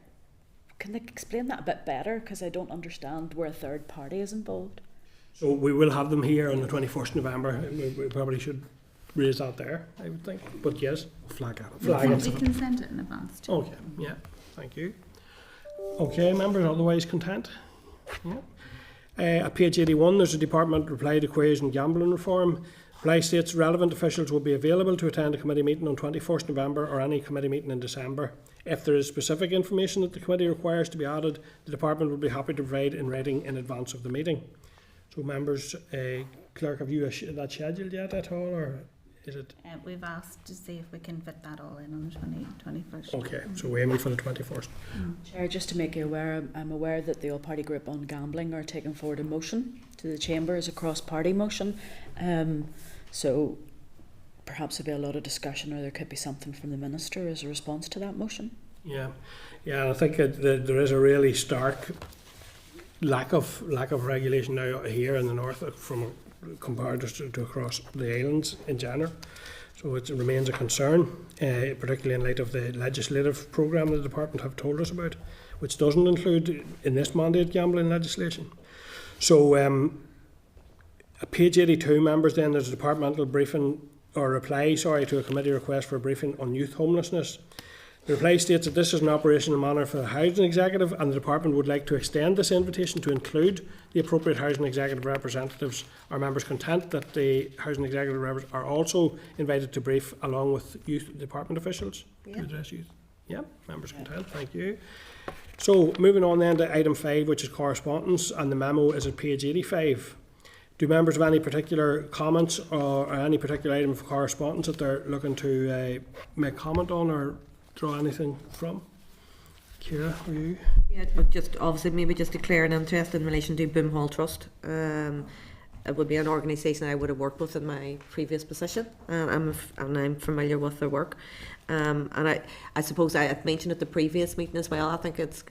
can they explain that a bit better? Because I don't understand where a third party is involved. So we will have them here on the 21st of November. We probably should raise that there, I would think. But yes, flag it. We can send it in advance too. Okay, yeah, thank you. Okay, members, otherwise content? Yeah. At page 81, there's a department reply to queries on gambling reform. Reply states relevant officials will be available to attend a committee meeting on 21st November or any committee meeting in December. If there is specific information that the committee requires to be added, the department will be happy to provide in writing in advance of the meeting. So, members, clerk, have you that scheduled yet at all, or is it? We've asked to see if we can fit that all in on the 21st. Okay, so we're aiming for the 21st. Chair, just to make you aware, I'm aware that the all-party group on gambling are taking forward a motion to the chamber as a cross-party motion. So perhaps there'll be a lot of discussion, or there could be something from the minister as a response to that motion. Yeah, and I think that there is a really stark lack of regulation now here in the north from compared to across the islands in general. So it remains a concern, particularly in light of the legislative programme the department have told us about, which doesn't include in this mandate gambling legislation. So at page 82, members, then there's a departmental briefing or reply, to a committee request for a briefing on youth homelessness. The reply states that this is an operational matter for the Housing Executive, and the Department would like to extend this invitation to include the appropriate Housing Executive representatives. Are members content that the Housing Executive reps are also invited to brief along with youth department officials to address youth? Yeah, members content, thank you. So moving on then to item 5, which is correspondence, and the memo is at page 85. Do members have any particular comments or any particular item of correspondence that they're looking to make comment on or draw anything from? Ciara, are you? Yeah, but just obviously maybe just declare an interest in relation to Boom Hall Trust. It would be an organisation I would have worked with in my previous position, and I'm familiar with their work. And I suppose I had mentioned at the previous meeting as well. I think it's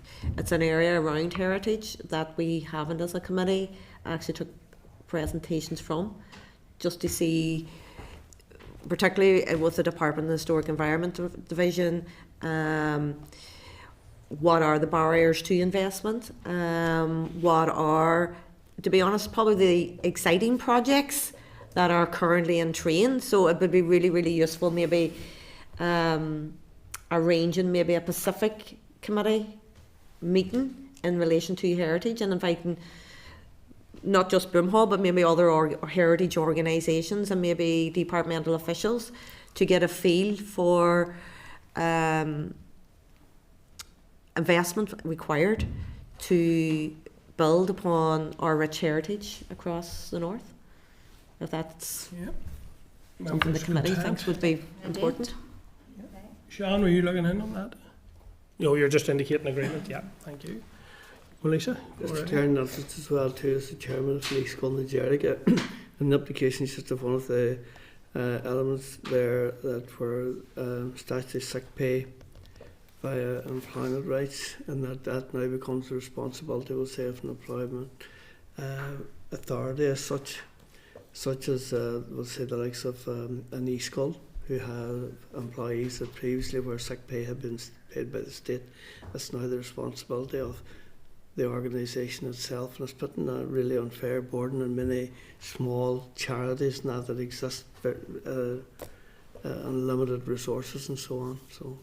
an area around heritage that we haven't as a committee. I actually took presentations from, just to see, particularly with the Department of the Historic Environment Division, what are the barriers to investment, what are, to be honest, probably the exciting projects that are currently in train. So it would be really, really useful maybe arranging maybe a Pacific Committee meeting in relation to heritage and inviting not just Boom Hall, but maybe other heritage organisations and maybe departmental officials to get a feel for investment required to build upon our rich heritage across the north. If that's something the committee thinks would be important. Sean, were you looking in on that? No, you're just indicating agreement. Yeah, thank you. Melissa? Mr. Chair, noticed as well too as the chairman of League School Nigeria, in the application is just of one of the elements there that for statutory sick pay via employment rights, and that now becomes the responsibility, we'll say, of an employment authority as such as we'll say the likes of an e-school, who have employees that previously where sick pay had been paid by the state. That's now the responsibility of the organisation itself, and it's putting a really unfair burden on many small charities now that exist, unlimited resources and so on. So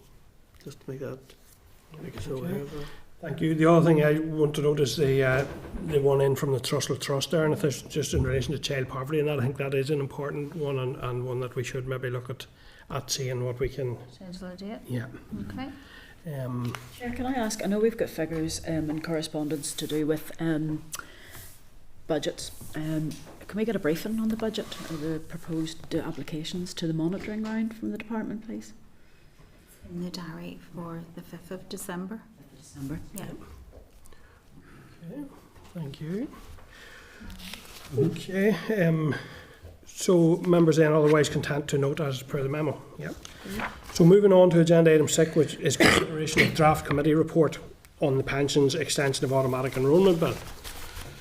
just to make us aware of that. Thank you. The other thing I want to note is the one in from the Transitional Trust there, and if there's just in relation to child poverty, and that I think that is an important one, and one that we should maybe look at seeing what we can. Sounds legit. Yeah. Okay. Chair, can I ask? I know we've got figures and correspondence to do with budgets. Can we get a briefing on the budget or the proposed applications to the monitoring round from the department, please? In the diary for the 5th of December. December. Yeah. Okay, thank you. Okay, so members then otherwise content to note as per the memo. Yep. So moving on to agenda item 6, which is consideration of draft committee report on the pensions extension of automatic enrolment bill.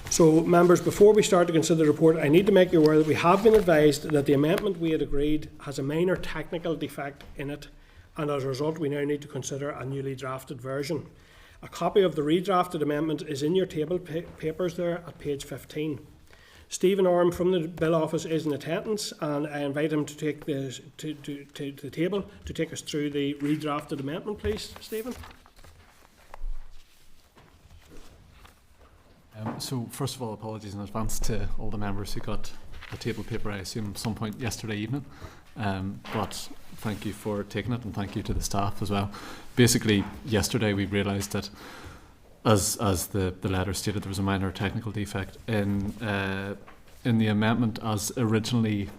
So members, before we start to consider the report, I need to make you aware that we have been advised that the amendment we had agreed has a minor technical defect in it, and as a result we now need to consider a newly drafted version. A copy of the redrafted amendment is in your table papers there at page 15. Stephen Orme from the Bill Office is in attendance, and I invite him to take to the table to take us through the redrafted amendment, please, Stephen. So first of all, apologies in advance to all the members who got a table paper, I assume, at some point yesterday evening. But thank you for taking it, and thank you to the staff as well. Basically, yesterday we realised that, as the letter stated, there was a minor technical defect in the amendment as originally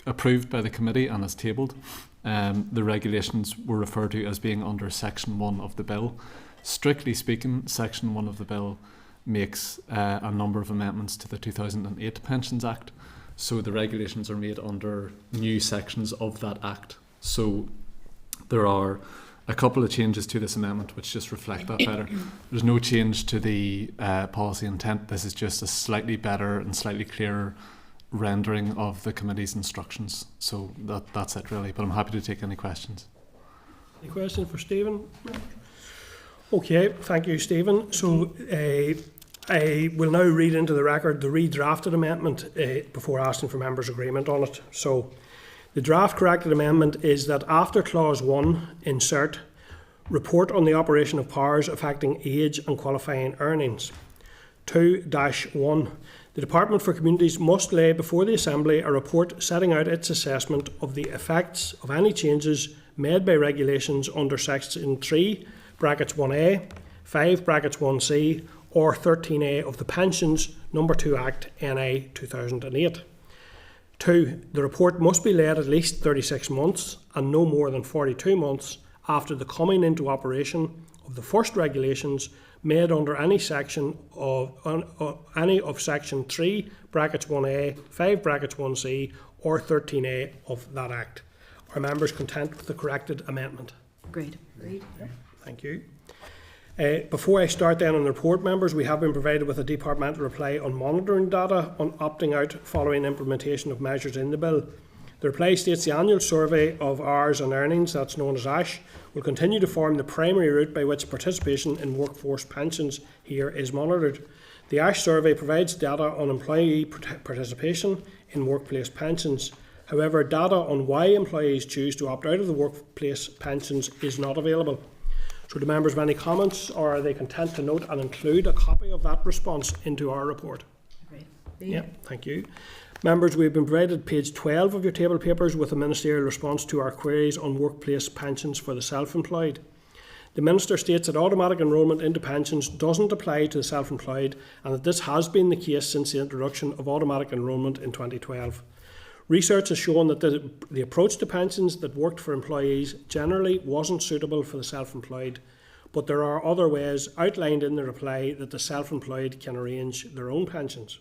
approved by the committee and as tabled. The regulations were referred to as being under Section 1 of the bill. Strictly speaking, Section 1 of the bill makes a number of amendments to the 2008 Pensions Act. So the regulations are made under new sections of that Act. So there are a couple of changes to this amendment which just reflect that better. There's no change to the policy intent. This is just a slightly better and slightly clearer rendering of the committee's instructions. So that's it really, but I'm happy to take any questions. Any question for Stephen? Okay, thank you, Stephen. So I will now read into the record the redrafted amendment before asking for members' agreement on it. So the draft corrected amendment is that after clause 1, insert, report on the operation of powers affecting age and qualifying earnings. 2-1, the Department for Communities must lay before the Assembly a report setting out its assessment of the effects of any changes made by regulations under section 3, brackets 1A, 5, brackets 1C, or 13A of the Pensions No. 2 Act NI 2008. 2. The report must be laid at least 36 months and no more than 42 months after the coming into operation of the first regulations made under any section of any of section 3, brackets 1A, 5, brackets 1C, or 13A of that Act. Are members content with the corrected amendment? Agreed. Yeah, thank you. Before I start then on the report, members, we have been provided with a departmental reply on monitoring data on opting out following implementation of measures in the bill. The reply states the annual survey of hours and earnings, that's known as ASH, will continue to form the primary route by which participation in workforce pensions here is monitored. The ASH survey provides data on employee participation in workplace pensions. However, data on why employees choose to opt out of the workplace pensions is not available. So do members have any comments, or are they content to note and include a copy of that response into our report? Agreed. Yeah, thank you. Members, we've been provided page 12 of your table papers with a ministerial response to our queries on workplace pensions for the self-employed. The Minister states that automatic enrolment into pensions doesn't apply to the self-employed, and that this has been the case since the introduction of automatic enrolment in 2012. Research has shown that the approach to pensions that worked for employees generally wasn't suitable for the self-employed, but there are other ways outlined in the reply that the self-employed can arrange their own pensions.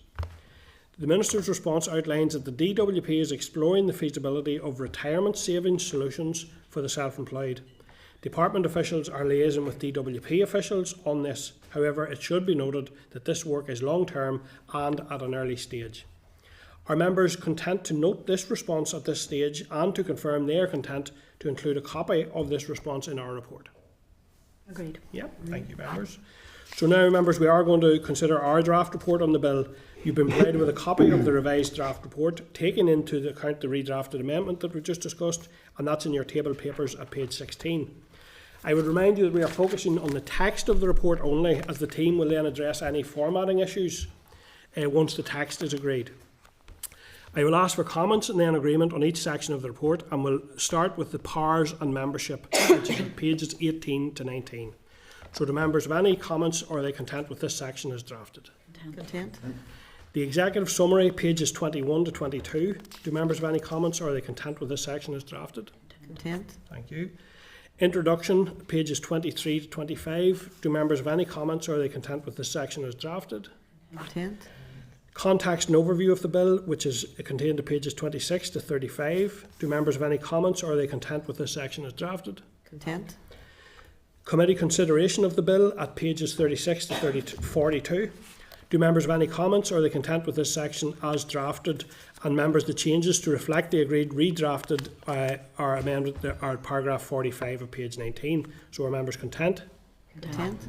The Minister's response outlines that the DWP is exploring the feasibility of retirement savings solutions for the self-employed. Department officials are liaising with DWP officials on this. However, it should be noted that this work is long-term and at an early stage. Are members content to note this response at this stage and to confirm they are content to include a copy of this response in our report? Agreed. Yeah, thank you, members. So now, members, we are going to consider our draft report on the bill. You've been provided with a copy of the revised draft report, taking into account the redrafted amendment that we just discussed, and that's in your table papers at page 16. I would remind you that we are focusing on the text of the report only, as the team will then address any formatting issues once the text is agreed. I will ask for comments and then agreement on each section of the report, and we'll start with the powers and membership, which is pages 18 to 19. So do members have any comments, or are they content with this section as drafted? Content. The executive summary, pages 21 to 22. Do members have any comments, or are they content with this section as drafted? Content. Thank you. Introduction, pages 23 to 25. Do members have any comments, or are they content with this section as drafted? Content. Context and overview of the bill, which is contained to pages 26 to 35. Do members have any comments, or are they content with this section as drafted? Content. Committee consideration of the bill at pages 36 to 42. Do members have any comments, or are they content with this section as drafted? And members, the changes to reflect the agreed redrafted are amended are paragraph 45 of page 19. So are members content? Content.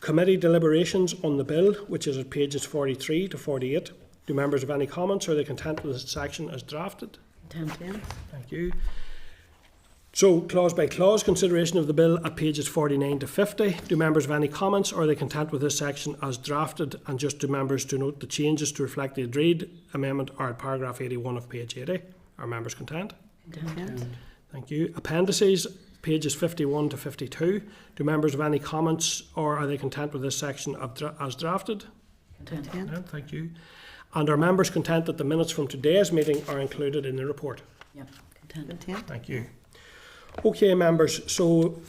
Committee deliberations on the bill, which is at pages 43 to 48. Do members have any comments, or are they content with this section as drafted? Content. Thank you. So, clause by clause consideration of the bill at pages 49 to 50. Do members have any comments, or are they content with this section as drafted? And just do members to note the changes to reflect the agreed amendment are at paragraph 81 of page 80. Are members content? Content. Thank you. Appendices, pages 51 to 52. Do members have any comments, or are they content with this section as drafted? Content. No, thank you. And are members content that the minutes from today's meeting are included in the report? Yep. Content. Content. Thank you. Okay, members, so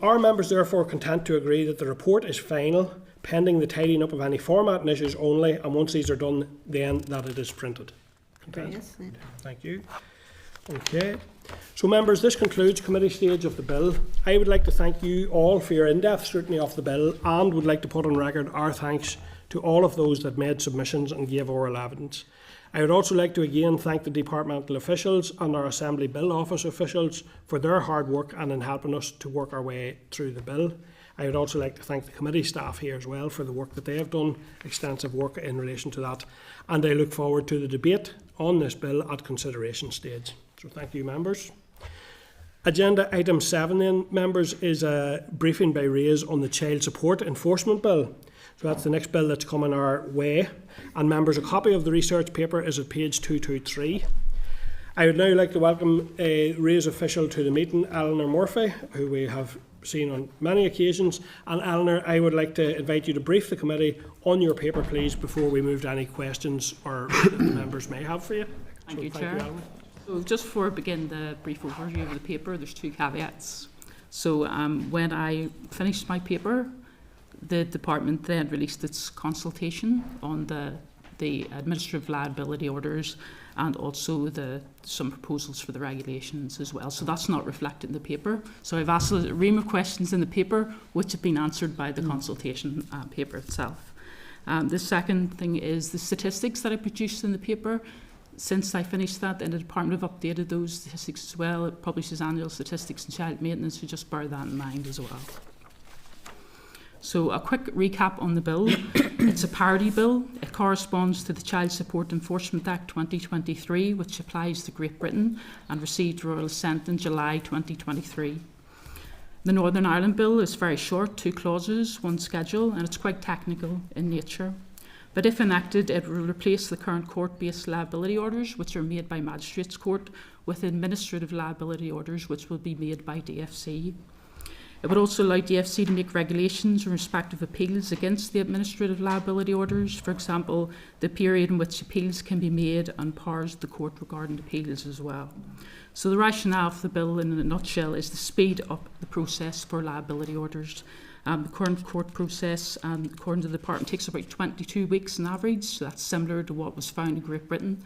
are members therefore content to agree that the report is final, pending the tidying up of any formatting issues only, and once these are done, then that it is printed? Content? Yes. Thank you. Okay. So, members, this concludes committee stage of the bill. I would like to thank you all for your in-depth scrutiny of the bill, and would like to put on record our thanks to all of those that made submissions and gave oral evidence. I would also like to again thank the departmental officials and our Assembly Bill Office officials for their hard work and in helping us to work our way through the bill. I would also like to thank the committee staff here as well for the work that they have done, extensive work in relation to that. And I look forward to the debate on this bill at consideration stage. So thank you, members. Agenda item 7 then, members, is a briefing by Raise on the Child Support Enforcement Bill. So that's the next bill that's coming our way. And members, a copy of the research paper is at page 223. I would now like to welcome a Raise official to the meeting, Eleanor Murphy, who we have seen on many occasions. And Eleanor, I would like to invite you to brief the committee on your paper, please, before we move to any questions or that the members may have for you. Thank you, Chair. So just before I begin the brief overview of the paper, there's 2 caveats. So when I finished my paper, the department then released its consultation on the administrative liability orders and also some proposals for the regulations as well. So that's not reflected in the paper. So I've asked a ream of questions in the paper which have been answered by the consultation paper itself. The second thing is the statistics that I produced in the paper. Since I finished that, and the department have updated those statistics as well. It publishes annual statistics and child maintenance, so just bear that in mind as well. So a quick recap on the bill. It's a parity bill. It corresponds to the Child Support Enforcement Act 2023, which applies to Great Britain and received royal assent in July 2023. The Northern Ireland bill is very short, 2 clauses, 1 schedule, and it's quite technical in nature. But if enacted, it will replace the current court-based liability orders, which are made by Magistrates Court, with administrative liability orders, which will be made by DFC. It would also allow DFC to make regulations in respect of appeals against the administrative liability orders. For example, the period in which appeals can be made and powers of the court regarding appeals as well. So the rationale for the bill in a nutshell is to speed up the process for liability orders. The current court process, according to the department, takes about 22 weeks on average, so that's similar to what was found in Great Britain.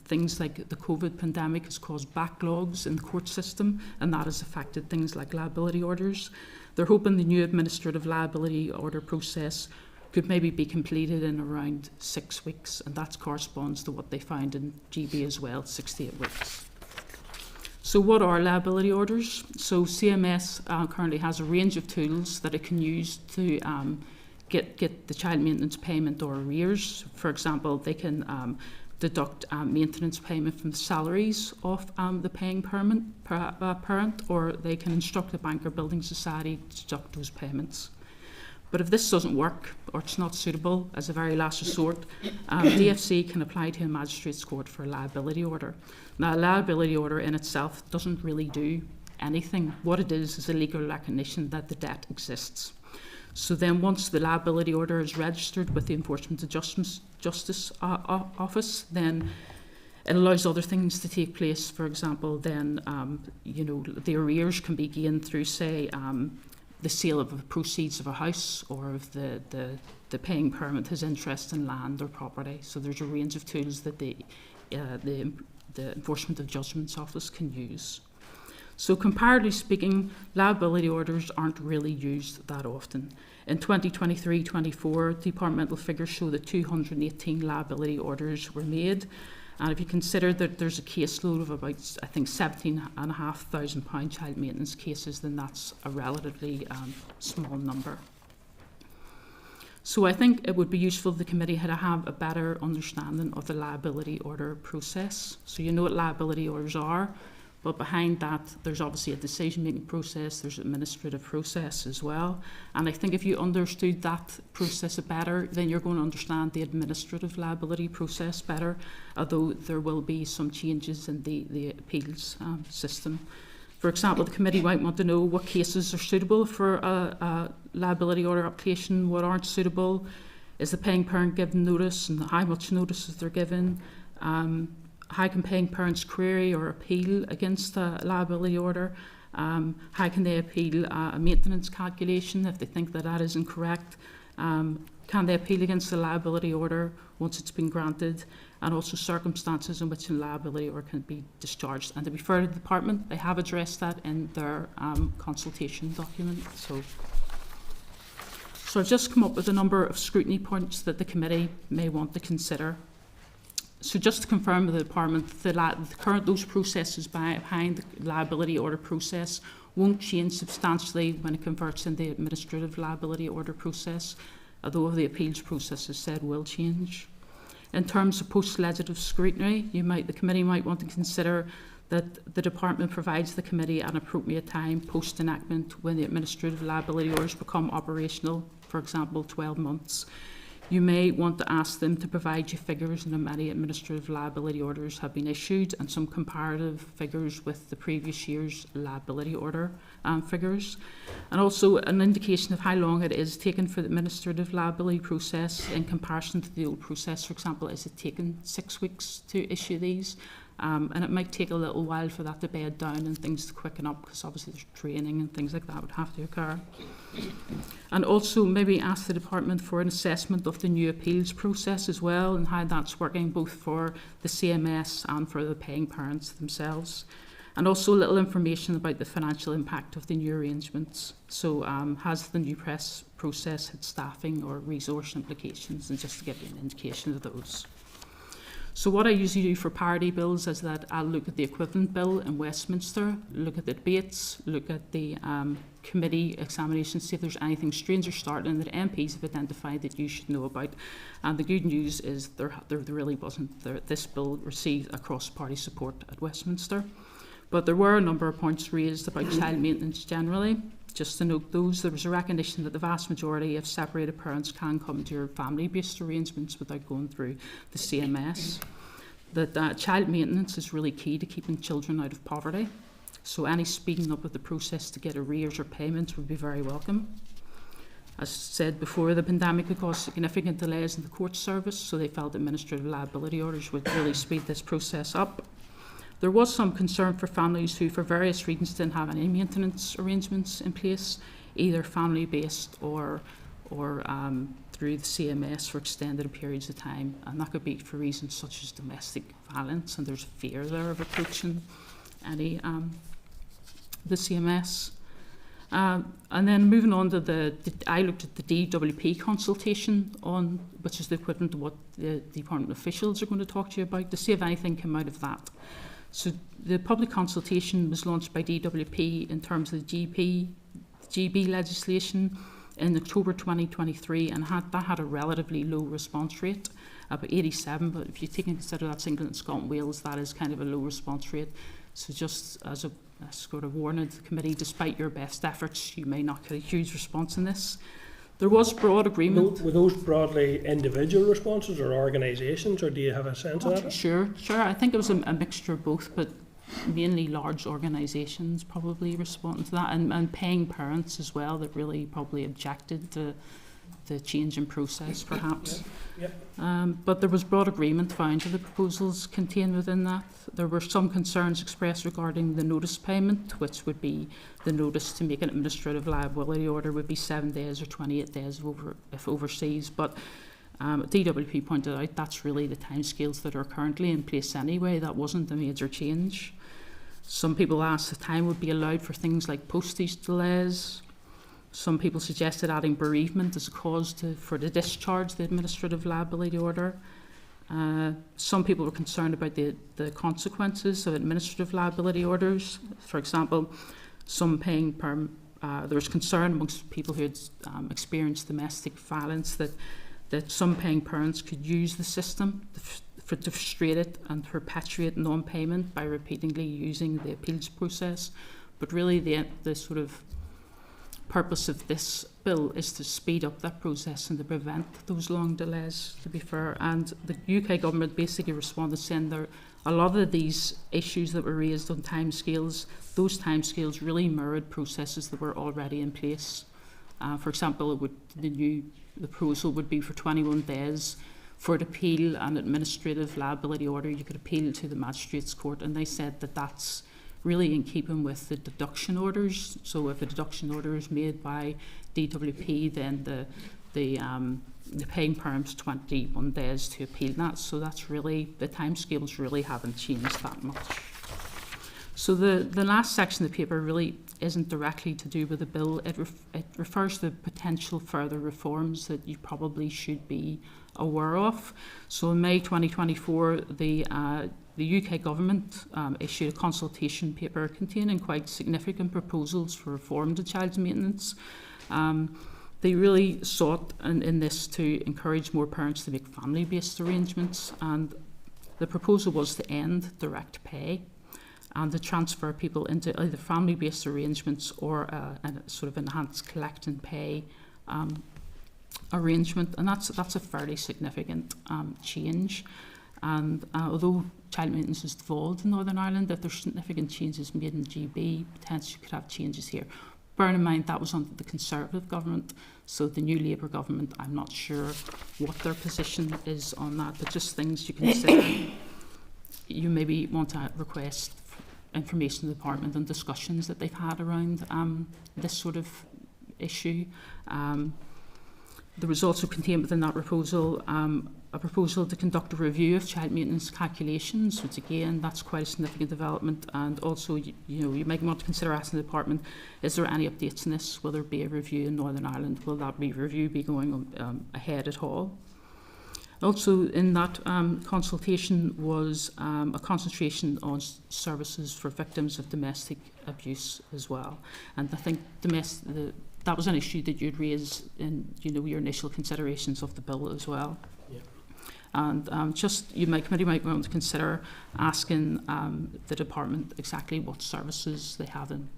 Things like the COVID pandemic has caused backlogs in the court system, and that has affected things like liability orders. They're hoping the new administrative liability order process could maybe be completed in around 6 weeks, and that corresponds to what they found in GB as well, 68 weeks. So what are liability orders? So CMS currently has a range of tools that it can use to get the child maintenance payment or arrears. For example, they can deduct maintenance payment from the salaries of the paying parent, or they can instruct the bank or building society to deduct those payments. But if this doesn't work, or it's not suitable as a very last resort, DFC can apply to a magistrate's court for a liability order. Now, a liability order in itself doesn't really do anything. What it is a legal recognition that the debt exists. So then once the liability order is registered with the Enforcement of Justice Office, then it allows other things to take place. For example, then the arrears can be gained through, say, the sale of the proceeds of a house, or if the paying parent has interest in land or property. So there's a range of tools that the Enforcement of Judgments Office can use. So comparatively speaking, liability orders aren't really used that often. In 2023-24, departmental figures show that 218 liability orders were made. And if you consider that there's a caseload of about, I think, £17,500 child maintenance cases, then that's a relatively small number. So I think it would be useful for the committee to have a better understanding of the liability order process. So you know what liability orders are, but behind that there's obviously a decision-making process, there's an administrative process as well. And I think if you understood that process better, then you're going to understand the administrative liability process better, although there will be some changes in the appeals system. For example, the committee might want to know what cases are suitable for a liability order application, what aren't suitable. Is the paying parent given notice, and how much notice is they're given? How can paying parents query or appeal against a liability order? How can they appeal a maintenance calculation if they think that that is incorrect? Can they appeal against the liability order once it's been granted? And also circumstances in which a liability order can be discharged. And to be fair to the department, they have addressed that in their consultation document. So I've just come up with a number of scrutiny points that the committee may want to consider. So just to confirm with the department, those processes behind the liability order process won't change substantially when it converts into the administrative liability order process, although the appeals process, as said, will change. In terms of post-legislative scrutiny, the committee might want to consider that the department provides the committee an appropriate time post-enactment when the administrative liability orders become operational, for example, 12 months. You may want to ask them to provide you figures on how many administrative liability orders have been issued and some comparative figures with the previous year's liability order figures. And also an indication of how long it is taken for the administrative liability process in comparison to the old process. For example, is it taken 6 weeks to issue these? And it might take a little while for that to bed down and things to quicken up, because obviously there's training and things like that would have to occur. And also maybe ask the department for an assessment of the new appeals process as well, and how that's working both for the CMS and for the paying parents themselves. And also a little information about the financial impact of the new arrangements. So has the new press process had staffing or resource implications, and just to give you an indication of those. So what I usually do for parity bills is that I'll look at the equivalent bill in Westminster, look at the debates, look at the committee examinations, see if there's anything strange or startling that MPs have identified that you should know about. And the good news is there really wasn't. This bill received a cross-party support at Westminster. But there were a number of points raised about child maintenance generally. Just to note those, there was a recognition that the vast majority of separated parents can come to your family-based arrangements without going through the CMS. That child maintenance is really key to keeping children out of poverty. So any speeding up of the process to get arrears or payments would be very welcome. As said before, the pandemic had caused significant delays in the court service, so they felt administrative liability orders would really speed this process up. There was some concern for families who, for various reasons, didn't have any maintenance arrangements in place, either family-based or through the CMS for extended periods of time, and that could be for reasons such as domestic violence, and there's a fear there of approaching any the CMS. And then moving on to I looked at the DWP consultation on, which is the equivalent to what the department officials are going to talk to you about, to see if anything came out of that. So the public consultation was launched by DWP in terms of the GB legislation in October 2023, and that had a relatively low response rate, about 87, but if you take into consider that's England, Scotland, Wales, that is kind of a low response rate. So just as a sort of warning to the committee, despite your best efforts, you may not get a huge response in this. There was broad agreement. Were those broadly individual responses or organisations, or do you have a sense of that? Sure. I think it was a mixture of both, but mainly large organisations probably responding to that, and paying parents as well that really probably objected to the change in process, perhaps. But there was broad agreement found to the proposals contained within that. There were some concerns expressed regarding the notice payment, which would be the notice to make an administrative liability order would be 7 days or 28 days if overseas. But DWP pointed out that's really the timescales that are currently in place anyway. That wasn't a major change. Some people asked if time would be allowed for things like postage delays. Some people suggested adding bereavement as a cause for the discharge, the administrative liability order. Some people were concerned about the consequences of administrative liability orders. For example, there was concern amongst people who had experienced domestic violence that some paying parents could use the system to frustrate it and perpetuate non-payment by repeatedly using the appeals process. But really the sort of purpose of this bill is to speed up that process and to prevent those long delays, to be fair. And the UK government basically responded saying there a lot of these issues that were raised on timescales, those timescales really mirrored processes that were already in place. For example, the proposal would be for 21 days for an appeal and administrative liability order. You could appeal to the Magistrates Court, and they said that that's really in keeping with the deduction orders. So if a deduction order is made by DWP, then the paying parents 21 days to appeal that. So that's really, the timescales really haven't changed that much. So the last section of the paper really isn't directly to do with the bill. It refers to potential further reforms that you probably should be aware of. So in May 2024, the UK government issued a consultation paper containing quite significant proposals for reform to child maintenance. They really sought in this to encourage more parents to make family-based arrangements, and the proposal was to end direct pay and to transfer people into either family-based arrangements or a sort of enhanced collect and pay arrangement, and that's a fairly significant change. And although child maintenance is devolved in Northern Ireland, if there's significant changes made in GB, potentially could have changes here. Bear in mind that was under the Conservative government, so the new Labour government, I'm not sure what their position is on that, but just things you consider. You maybe want to request information to the department and discussions that they've had around this sort of issue. There was also contained within that proposal a proposal to conduct a review of child maintenance calculations, which again, that's quite a significant development. And also, you might want to consider asking the department, is there any updates in this? Will there be a review in Northern Ireland? Will that review be going ahead at all? Also in that consultation was a concentration on services for victims of domestic abuse as well. And I think that was an issue that you'd raise in your initial considerations of the bill as well. Yeah. And committee might want to consider asking the department exactly what services they have in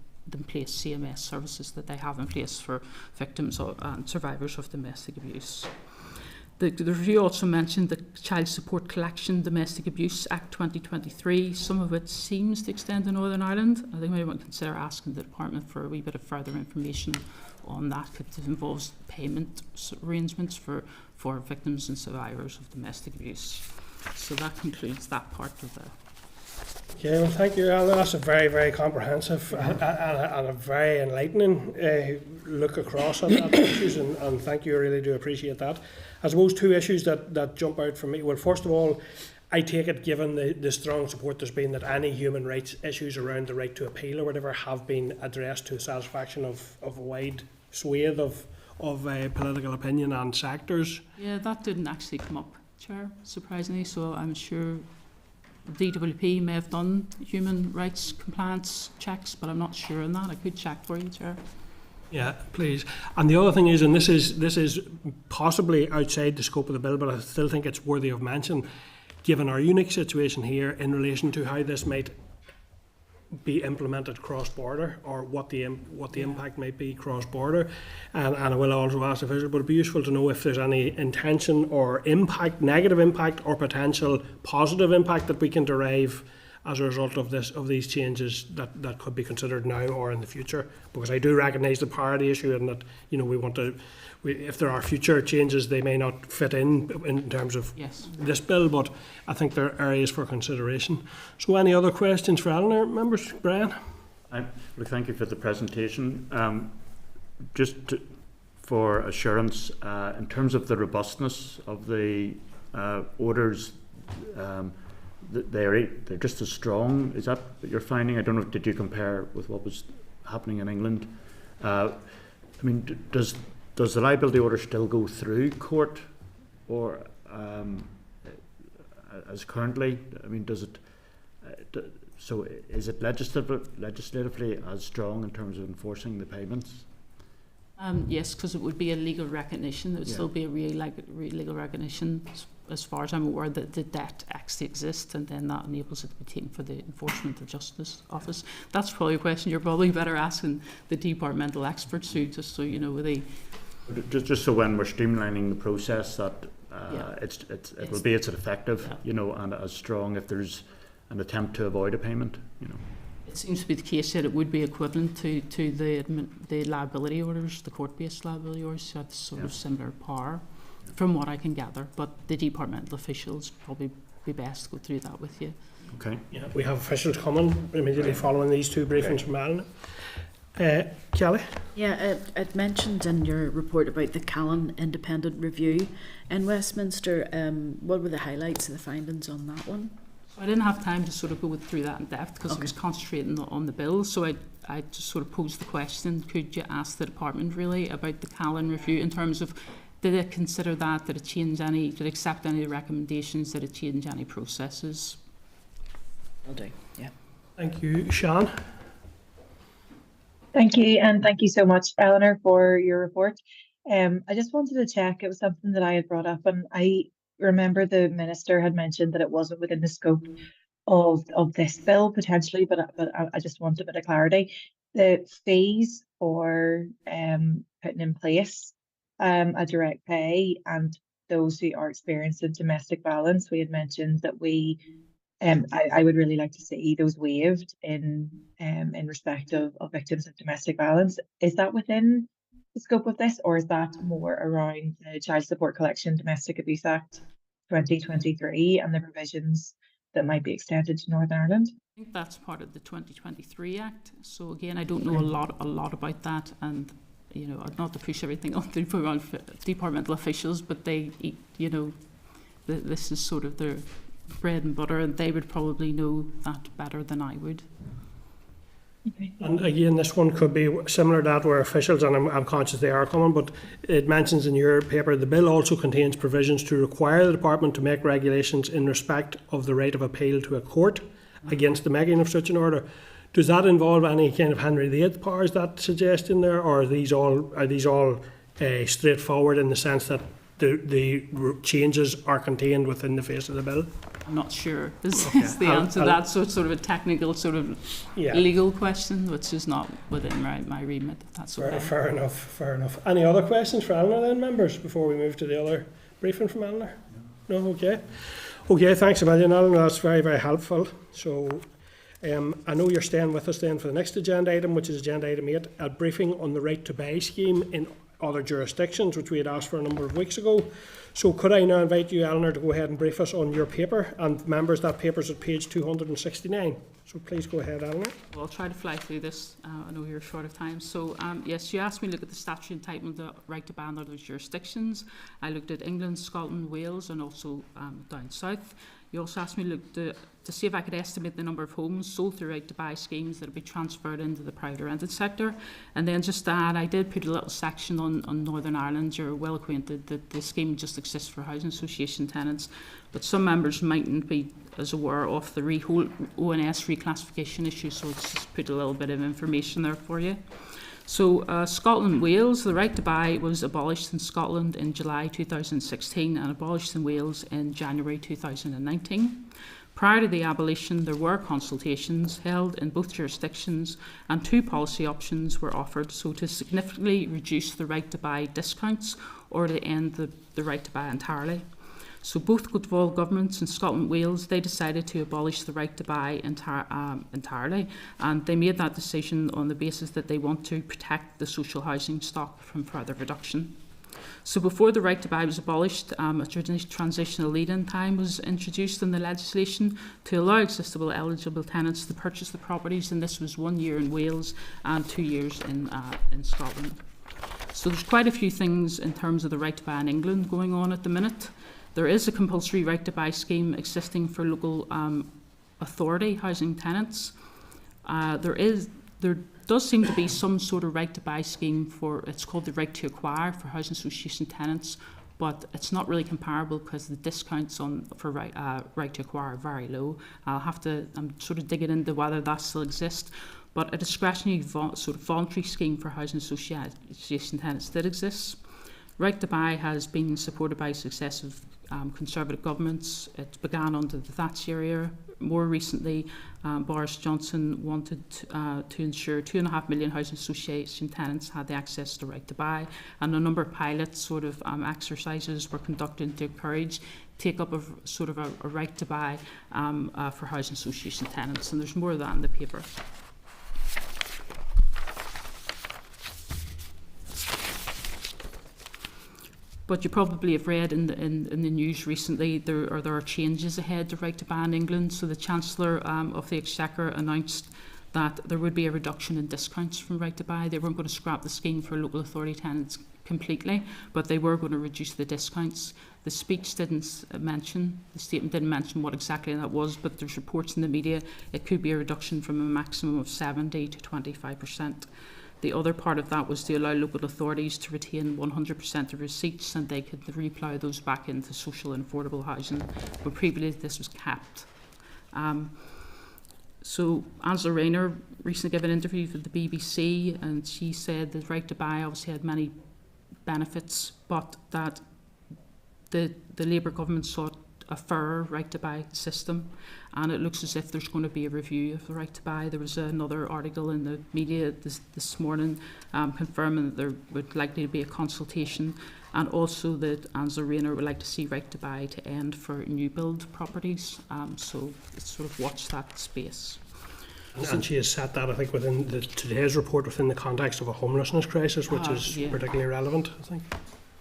place, CMS services that they have in place for victims and survivors of domestic abuse. The review also mentioned the Child Support Collection Domestic Abuse Act 2023. Some of it seems to extend to Northern Ireland. I think maybe we might consider asking the department for a wee bit of further information on that. It involves payment arrangements for victims and survivors of domestic abuse. So that concludes that part of the... Okay, well, thank you, Alan. That's a very, very comprehensive and a very enlightening look across at the issues, and thank you, I really do appreciate that. I suppose two issues that jump out for me. Well, first of all, I take it, given the strong support there's been, that any human rights issues around the right to appeal or whatever have been addressed to the satisfaction of a wide swathe of political opinion and sectors. Yeah, that didn't actually come up, Chair, surprisingly, so I'm sure DWP may have done human rights compliance checks, but I'm not sure on that. I could check for you, Chair. Yeah, please. And the other thing is, and this is possibly outside the scope of the bill, but I still think it's worthy of mention, given our unique situation here in relation to how this might be implemented cross-border, or what the impact might be cross-border. And I will also ask if it would be useful to know if there's any intention or impact, negative impact or potential positive impact that we can derive as a result of these changes that could be considered now or in the future. Because I do recognise the parity issue, and that, you know, if there are future changes, they may not fit in terms of this bill, but I think there are areas for consideration. So any other questions for Eleanor, members? Brian? Thank you for the presentation. For assurance, in terms of the robustness of the orders, they're just as strong. Is that what you're finding? I don't know, did you compare with what was happening in England? I mean, does the liability order still go through court, or as currently? I mean, does it? So is it legislatively as strong in terms of enforcing the payments? Yes, because it would be a legal recognition. It would still be a real legal recognition, as far as I'm aware, that the debt actually exists, and then that enables it to be taken for the Enforcement of Justice Office. That's probably a question you're probably better asking the departmental experts who, just so you know, Just so when we're streamlining the process, that it will be effective, you know, and as strong if there's an attempt to avoid a payment, you know. It seems to be the case that it would be equivalent to the liability orders, the court-based liability orders, so it's sort of similar power, from what I can gather. But the departmental officials probably be best to go through that with you. Okay. Yeah, we have officials coming immediately following these two briefings from Alan. Kelly? Yeah, it mentioned in your report about the Callan Independent Review in Westminster. What were the highlights of the findings on that one? I didn't have time to sort of go through that in depth because I was concentrating on the bill. So I just sort of posed the question, could you ask the department really about the Callan Review in terms of, did it consider that, did it accept any of the recommendations, did it change any processes? Will do, yeah. Thank you. Sean? Thank you, and thank you so much, Eleanor, for your report. I just wanted to check, it was something that I had brought up, and I remember the Minister had mentioned that it wasn't within the scope of this bill potentially, but I just want a bit of clarity. The fees for putting in place a direct pay and those who are experiencing domestic violence, we had mentioned that I would really like to see those waived in respect of victims of domestic violence. Is that within the scope of this, or is that more around the Child Support Collection Domestic Abuse Act 2023 and the provisions that might be extended to Northern Ireland? I think that's part of the 2023 Act. So again, I don't know a lot about that, and you know, not to push everything on the departmental officials, but they, you know, this is sort of their bread and butter, and they would probably know that better than I would. Okay. And again, this one could be similar to that where officials, and I'm conscious they are coming, but it mentions in your paper, the bill also contains provisions to require the department to make regulations in respect of the right of appeal to a court against the making of such an order. Does that involve any kind of Henry VIII powers that suggest in there, or are these all straightforward in the sense that the changes are contained within the face of the bill? I'm not sure is the answer to that. So it's sort of a technical, sort of legal question, which is not within my remit. If that's okay. Fair enough. Any other questions for Eleanor then, members, before we move to the other briefing from Eleanor? No, okay. Okay, thanks a million, Eleanor. That's very, very helpful. So I know you're staying with us then for the next agenda item, which is agenda item 8, a briefing on the right to buy scheme in other jurisdictions, which we had asked for a number of weeks ago. So could I now invite you, Eleanor, to go ahead and brief us on your paper? And members, that paper's at page 269. So please go ahead, Eleanor. Well, I'll try to fly through this. I know you're short of time. So, yes, you asked me to look at the statutory entitlement of the right to buy in other jurisdictions. I looked at England, Scotland, Wales, and also down south. You also asked me to look to see if I could estimate the number of homes sold through right to buy schemes that will be transferred into the private rented sector. And then just to add, I did put a little section on Northern Ireland. You're well acquainted that the scheme just exists for housing association tenants, but some members mightn't be as aware of the whole ONS reclassification issue, so it's just put a little bit of information there for you. So Scotland and Wales, the right to buy was abolished in Scotland in July 2016 and abolished in Wales in January 2019. Prior to the abolition, there were consultations held in both jurisdictions and 2 policy options were offered, so to significantly reduce the right to buy discounts or to end the right to buy entirely. So both Good governments in Scotland and Wales, they decided to abolish the right to buy entirely, and they made that decision on the basis that they want to protect the social housing stock from further reduction. So before the right to buy was abolished, a transitional lead-in time was introduced in the legislation to allow existing eligible tenants to purchase the properties, and this was 1 year in Wales and 2 years in Scotland. So there's quite a few things in terms of the right to buy in England going on at the minute. There is a compulsory right to buy scheme existing for local authority housing tenants. There does seem to be some sort of right to buy scheme for, it's called the right to acquire for housing association tenants, but it's not really comparable because the discounts for right to acquire are very low. I'm sort of digging into whether that still exists, but a discretionary sort of voluntary scheme for housing association tenants did exist. Right to buy has been supported by successive Conservative governments. It began under the Thatcher era. More recently, Boris Johnson wanted to ensure 2.5 million housing association tenants had the access to right to buy, and a number of pilot sort of exercises were conducted to encourage take up of sort of a right to buy for housing association tenants, and there's more of that in the paper. But you probably have read in the news recently there are changes ahead to right to buy in England. So the Chancellor of the Exchequer announced that there would be a reduction in discounts from right to buy. They weren't going to scrap the scheme for local authority tenants completely, but they were going to reduce the discounts. The speech didn't mention, the statement didn't mention what exactly that was, but there's reports in the media it could be a reduction from a maximum of 70 to 25%. The other part of that was to allow local authorities to retain 100% of receipts, and they could replough those back into social and affordable housing, but previously this was capped. So Angela Rayner recently gave an interview with the BBC, and she said the right to buy obviously had many benefits, but that the Labour government sought a fairer right to buy system, and it looks as if there's going to be a review of the right to buy. There was another article in the media this morning confirming that there would likely be a consultation, and also that Angela Rayner would like to see right to buy to end for new build properties. So it's sort of watch that space. And she has set that, I think, within today's report within the context of a homelessness crisis, which is particularly relevant, I think.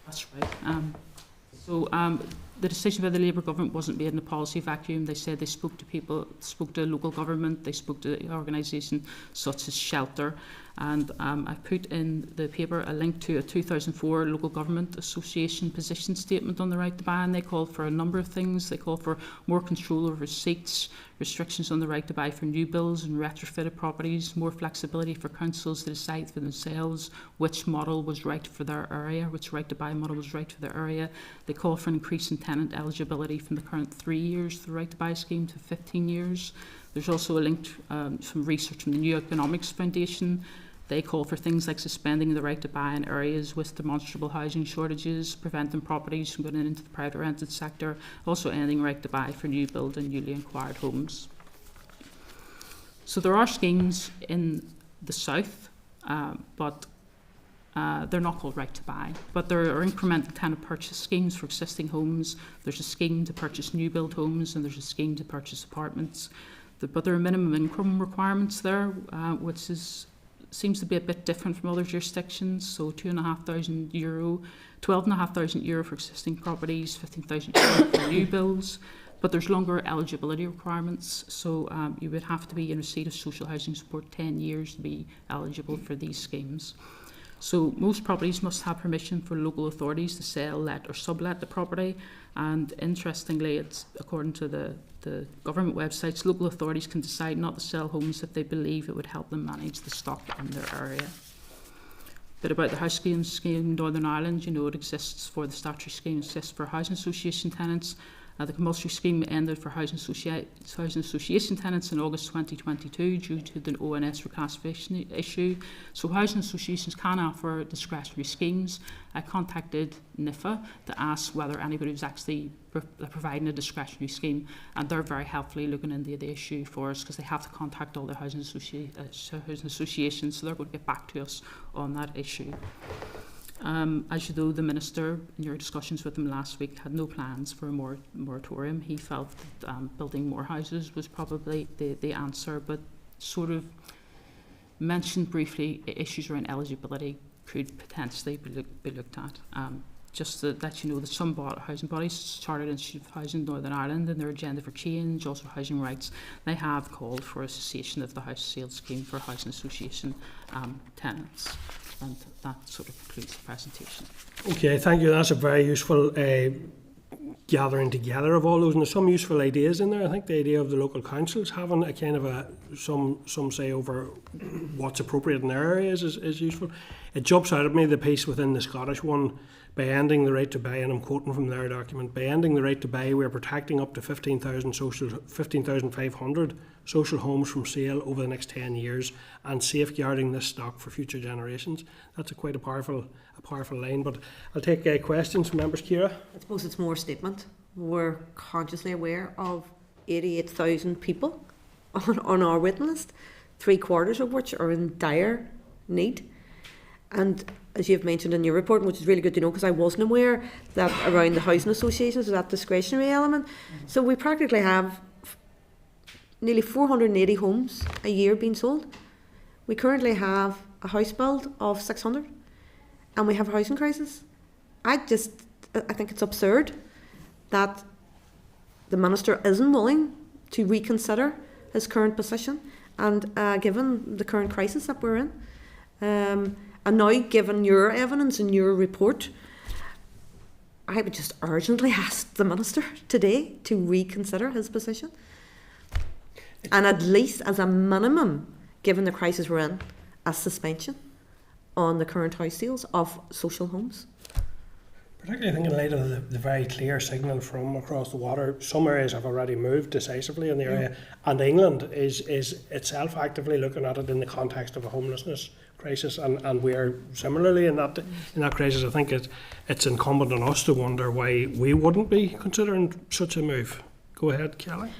That's right. The decision by the Labour government wasn't made in a policy vacuum. They said they spoke to people, spoke to local government, they spoke to organisations such as Shelter. And I put in the paper a link to a 2004 Local Government Association position statement on the right to buy, and they called for a number of things. They called for more control over receipts, restrictions on the right to buy for new builds and retrofitted properties, more flexibility for councils to decide for themselves which model was right for their area, which right to buy model was right for their area. They called for an increase in tenant eligibility from the current 3 years for the right to buy scheme to 15 years. There's also a link from research from the New Economics Foundation. They call for things like suspending the right to buy in areas with demonstrable housing shortages, preventing properties from going into the private rented sector, also ending right to buy for new build and newly acquired homes. So there are schemes in the south, but they're not called right to buy, but there are incremental tenant purchase schemes for existing homes. There's a scheme to purchase new build homes, and there's a scheme to purchase apartments. But there are minimum income requirements there, which seems to be a bit different from other jurisdictions. So €2,500, €12,500 for existing properties, €15,000 for new builds. But there's longer eligibility requirements. So you would have to be in receipt of social housing support 10 years to be eligible for these schemes. So most properties must have permission for local authorities to sell, let or sublet the property. And interestingly, it's according to the government websites, local authorities can decide not to sell homes if they believe it would help them manage the stock in their area. Bit about the house scheme in Northern Ireland, you know, it exists for the statutory scheme, exists for housing association tenants. The compulsory scheme ended for housing association tenants in August 2022 due to the ONS reclassification issue. So housing associations can offer discretionary schemes. I contacted NIFA to ask whether anybody was actually providing a discretionary scheme, and they're very helpfully looking into the issue for us because they have to contact all the housing associations, so they're going to get back to us on that issue. As you know, the Minister, in your discussions with him last week, had no plans for a moratorium. He felt that building more houses was probably the answer, but sort of mentioned briefly issues around eligibility could potentially be looked at. Just to let you know that some housing bodies, Chartered Institute of Housing Northern Ireland, and their agenda for change, also housing rights, they have called for a cessation of the house sales scheme for housing association tenants. And that sort of concludes the presentation. Okay, thank you. That's a very useful gathering together of all those, and there's some useful ideas in there. I think the idea of the local councils having a kind of some say over what's appropriate in their areas is useful. It jumps out at me, the piece within the Scottish one, by ending the right to buy, and I'm quoting from their document, by ending the right to buy, we're protecting up to 15,500 social homes from sale over the next 10 years and safeguarding this stock for future generations. That's quite a powerful line, but I'll take questions from members. Ciara? I suppose it's more a statement. We're consciously aware of 88,000 people on our waiting list, 3/4 of which are in dire need. And as you've mentioned in your report, which is really good to know because I wasn't aware that around the housing associations there's that discretionary element. So we practically have nearly 480 homes a year being sold. We currently have a house build of 600 and we have a housing crisis. I think it's absurd that the Minister isn't willing to reconsider his current position, and given the current crisis that we're in, and now given your evidence and your report, I would just urgently ask the Minister today to reconsider his position. And at least as a minimum, given the crisis we're in, a suspension on the current house sales of social homes. Particularly I think in light of the very clear signal from across the water, some areas have already moved decisively in the area, and England is itself actively looking at it in the context of a homelessness crisis, and we're similarly in that crisis. I think it's incumbent on us to wonder why we wouldn't be considering such a move. Go ahead, Kelly.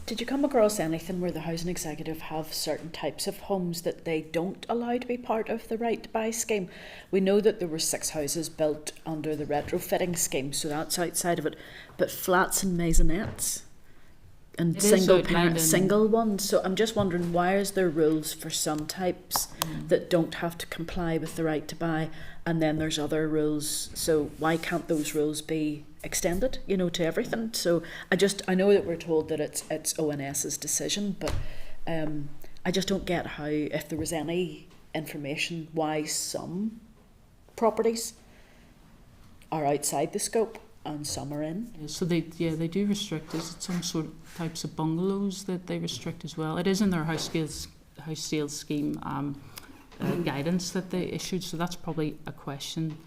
Did you come across anything where the housing executive have certain types of homes that they don't allow to be part of the right to buy scheme? We know that there were 6 houses built under the retrofitting scheme, so that's outside of it, but flats and maisonettes and single ones. So I'm just wondering, why is there rules for some types that don't have to comply with the right to buy, and then there's other rules? So why can't those rules be extended, to everything? So I know that we're told that it's ONS's decision, but I just don't get how, if there was any information, why some properties are outside the scope and some are in. So they do restrict. Is it some sort of types of bungalows that they restrict as well? It is in their house sales scheme guidance that they issued, so that's probably a question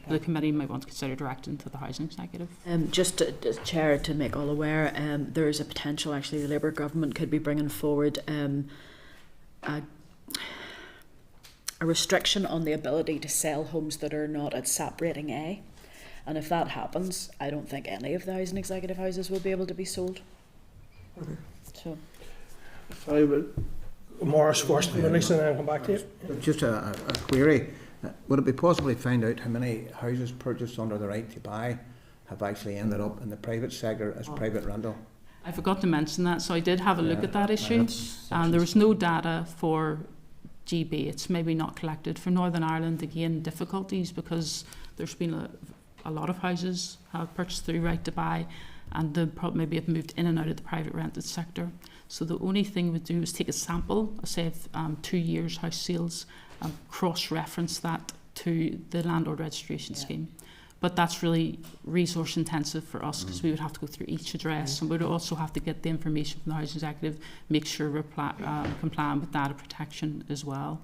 the committee might want to consider directing to the housing executive. Just to Chair, to make all aware, there is a potential, actually, the Labour government could be bringing forward a restriction on the ability to sell homes that are not at SAP rating A. And if that happens, I don't think any of the housing executive houses will be able to be sold. So, Morris first, and then I'll come back to you. Just a query. Would it be possible to find out how many houses purchased under the right to buy have actually ended up in the private sector as private rental? I forgot to mention that, so I did have a look at that issue, and there was no data for GB. It's maybe not collected. For Northern Ireland, again, difficulties because there's been a lot of houses have purchased through right to buy, and they maybe have moved in and out of the private rented sector. So the only thing we do is take a sample, say of 2 years house sales, and cross-reference that to the landlord registration scheme. But that's really resource intensive for us because we would have to go through each address, and we'd also have to get the information from the Housing Executive, make sure we're compliant with data protection as well.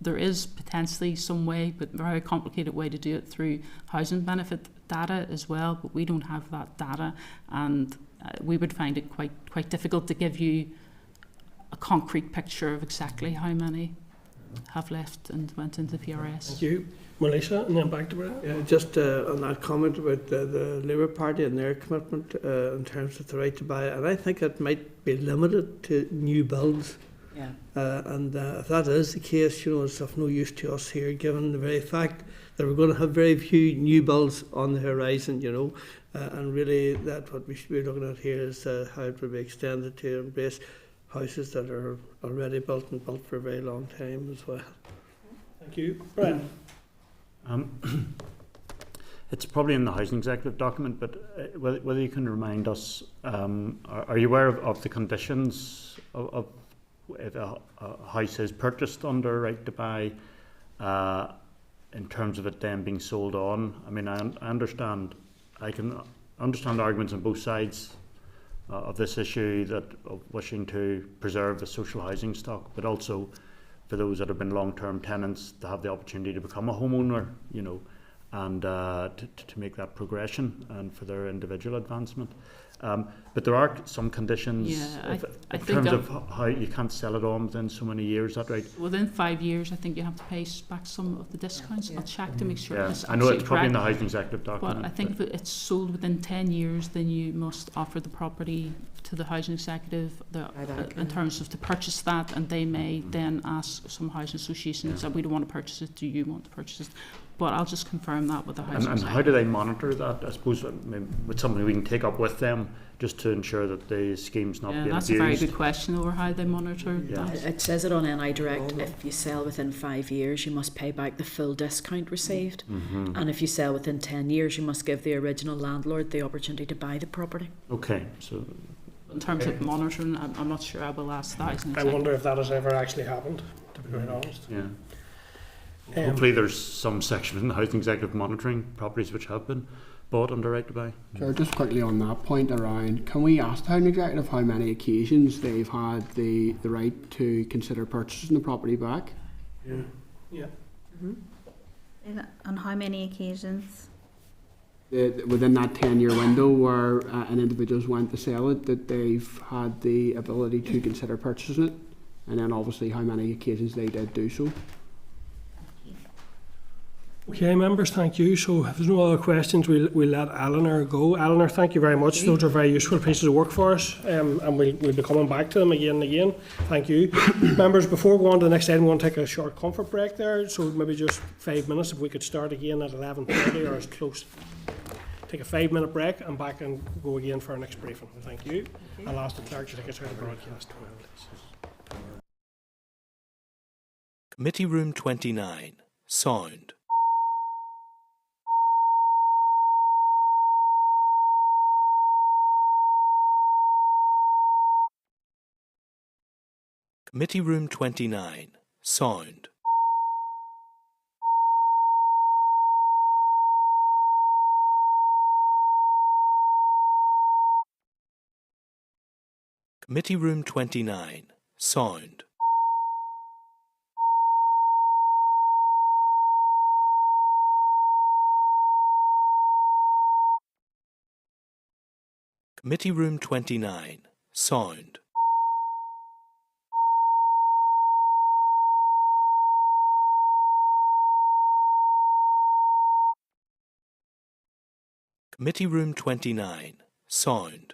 There is potentially some way, but a very complicated way to do it through housing benefit data as well, but we don't have that data, and we would find it quite difficult to give you a concrete picture of exactly how many have left and went into PRS. Thank you. Melissa, and then back to Brett. Yeah, just on that comment about the Labour Party and their commitment in terms of the right to buy, and I think it might be limited to new builds. Yeah. And if that is the case, it's of no use to us here, given the very fact that we're going to have very few new builds on the horizon, and really that what we should be looking at here is how it would be extended to embrace houses that are already built and built for a very long time as well. Thank you. Brett. It's probably in the Housing Executive document, but whether you can remind us, are you aware of the conditions of if a house is purchased under right to buy in terms of it then being sold on? I mean, I can understand arguments on both sides of this issue of wishing to preserve the social housing stock, but also for those that have been long-term tenants to have the opportunity to become a homeowner, and to make that progression and for their individual advancement. But there are some conditions in terms of how you can't sell it on within so many years. Is that right? Within 5 years, I think you have to pay back some of the discounts. I'll check to make sure it's I know it's probably correct. in the Housing Executive document. But I think if it's sold within 10 years, then you must offer the property to the Housing Executive in terms of to purchase that, and they may then ask some housing associations that we don't want to purchase it, do you want to purchase it? But I'll just confirm that with the Housing And how do they monitor that? I suppose with something we can take up with them just to ensure that the scheme's not being abused. That's a very good question over how they monitor that. It says it on NI Direct, if you sell within 5 years, you must pay back the full discount received. And if you sell within 10 years, you must give the original landlord the opportunity to buy the property. Okay, so in terms of monitoring, I'm not sure. I will ask the Housing I wonder if that has ever actually happened, to be quite honest. Yeah. Hopefully there's some section in the Housing Executive monitoring properties which have been bought under right to buy. Sure, just quickly on that point around, can we ask the Housing Executive how many occasions they've had the right to consider purchasing the property back? Yeah. On how many occasions? Within that 10-year window where an individual's went to sell it, that they've had the ability to consider purchasing it, and then obviously how many occasions they did do so. Okay, members, thank you. So if there's no other questions, we'll let Eleanor go. Eleanor, thank you very much. Those are very useful pieces of work for us, and we'll be coming back to them again and again. Thank you. Members, before we go on to the next item, we want to take a short comfort break there, so maybe just 5 minutes if we could start again at 11:30 or as close. Take a 5-minute break and back and go again for our next briefing. Thank you. I'll ask the clerk to take us out of broadcast. Committee Room 29. Sound. Committee Room 29. Sound. Committee Room 29. Sound. Committee Room 29. Sound. Committee Room 29. Sound.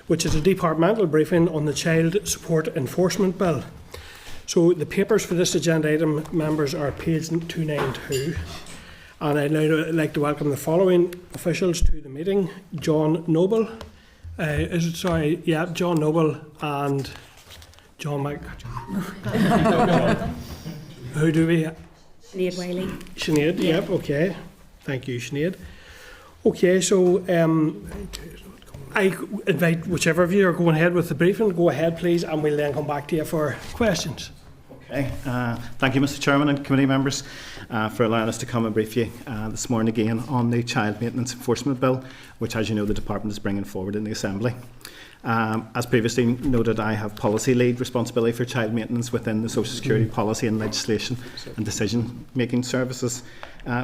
which is a departmental briefing on the Child Support Enforcement Bill. So the papers for this agenda item, members, are page 292. And I'd now like to welcome the following officials to the meeting. John Noble, John Noble and John Mike. Who do we have? Sinead Wiley. Sinead, yep, okay. Thank you, Sinead. Okay, so I invite whichever of you are going ahead with the briefing, go ahead please, and we'll then come back to you for questions. Okay, thank you Mr Chairman and committee members for allowing us to come and brief you this morning again on the Child Maintenance Enforcement Bill, which, as you know, the Department is bringing forward in the Assembly. As previously noted, I have policy lead responsibility for child maintenance within the Social Security policy and legislation and decision making services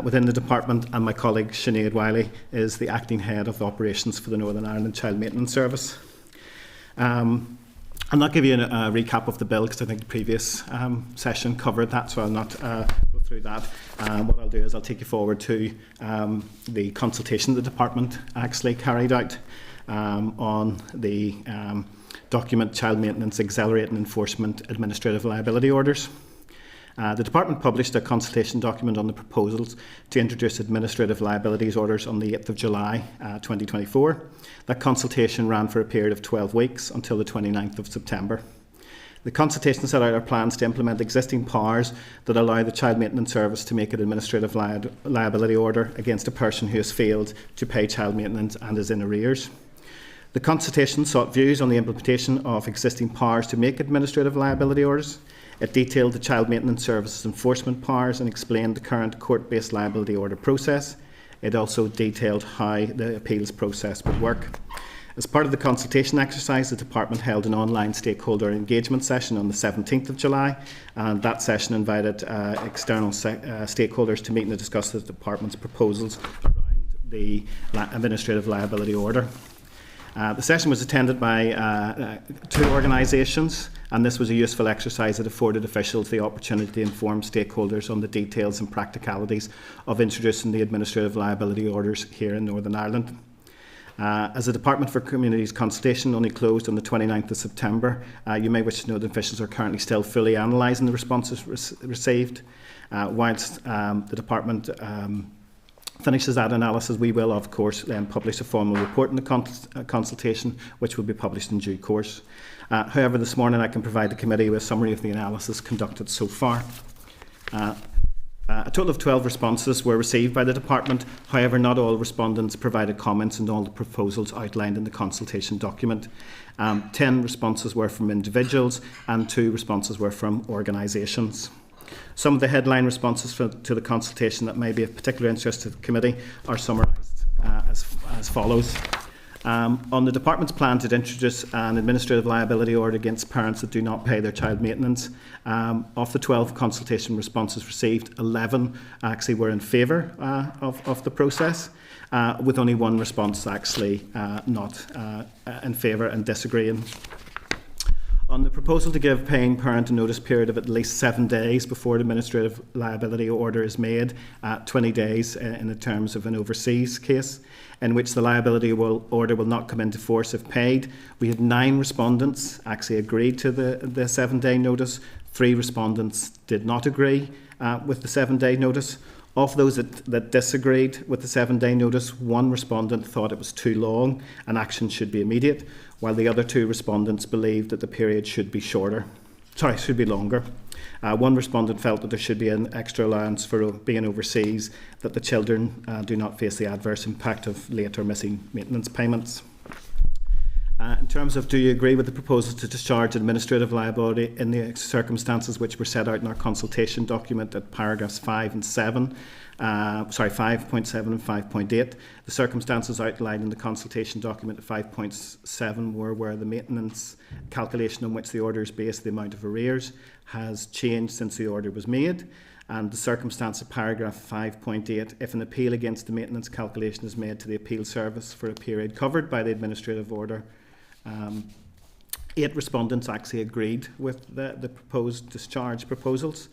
within the Department, and my colleague Sinead Wiley is the acting head of operations for the Northern Ireland Child Maintenance Service. I'll not give you a recap of the bill because I think the previous session covered that, so I'll not go through that. What I'll do is I'll take you forward to the consultation the Department actually carried out on the document Child Maintenance Accelerating Enforcement Administrative Liability Orders. The Department published a consultation document on the proposals to introduce administrative liabilities orders on the 8th of July 2024. That consultation ran for a period of 12 weeks until the 29th of September. The consultation set out our plans to implement existing powers that allow the Child Maintenance Service to make an administrative liability order against a person who has failed to pay child maintenance and is in arrears. The consultation sought views on the implementation of existing powers to make administrative liability orders. It detailed the Child Maintenance Service's enforcement powers and explained the current court-based liability order process. It also detailed how the appeals process would work. As part of the consultation exercise, the Department held an online stakeholder engagement session on the 17th of July, and that session invited external stakeholders to meet and to discuss the Department's proposals around the administrative liability order. The session was attended by two organisations, and this was a useful exercise that afforded officials the opportunity to inform stakeholders on the details and practicalities of introducing the administrative liability orders here in Northern Ireland. As the Department for Communities consultation only closed on the 29th of September, you may wish to know that officials are currently still fully analysing the responses received. Whilst the Department finishes that analysis, we will of course then publish a formal report in the consultation, which will be published in due course. However, this morning I can provide the committee with a summary of the analysis conducted so far. A total of 12 responses were received by the Department. However, not all respondents provided comments on all the proposals outlined in the consultation document. 10 responses were from individuals and 2 responses were from organisations. Some of the headline responses to the consultation that may be of particular interest to the committee are summarised as follows. On the Department's plan to introduce an administrative liability order against parents that do not pay their child maintenance, of the 12 consultation responses received, 11 actually were in favour of the process, with only 1 response actually not in favour and disagreeing. On the proposal to give paying parent a notice period of at least 7 days before an administrative liability order is made, 20 days in the terms of an overseas case, in which the liability order will not come into force if paid. We had 9 respondents actually agreed to the 7-day notice. 3 respondents did not agree with the 7-day notice. Of those that disagreed with the 7-day notice, 1 respondent thought it was too long and action should be immediate, while the other 2 respondents believed that the period should be longer. 1 respondent felt that there should be an extra allowance for being overseas, that the children do not face the adverse impact of late or missing maintenance payments. In terms of do you agree with the proposal to discharge administrative liability in the circumstances which were set out in our consultation document at paragraphs 5 and 7, 5.7 and 5.8. The circumstances outlined in the consultation document at 5.7 were where the maintenance calculation on which the order is based, the amount of arrears, has changed since the order was made. And the circumstance of paragraph 5.8, if an appeal against the maintenance calculation is made to the appeal service for a period covered by the administrative order, 8 respondents actually agreed with the proposed discharge proposals.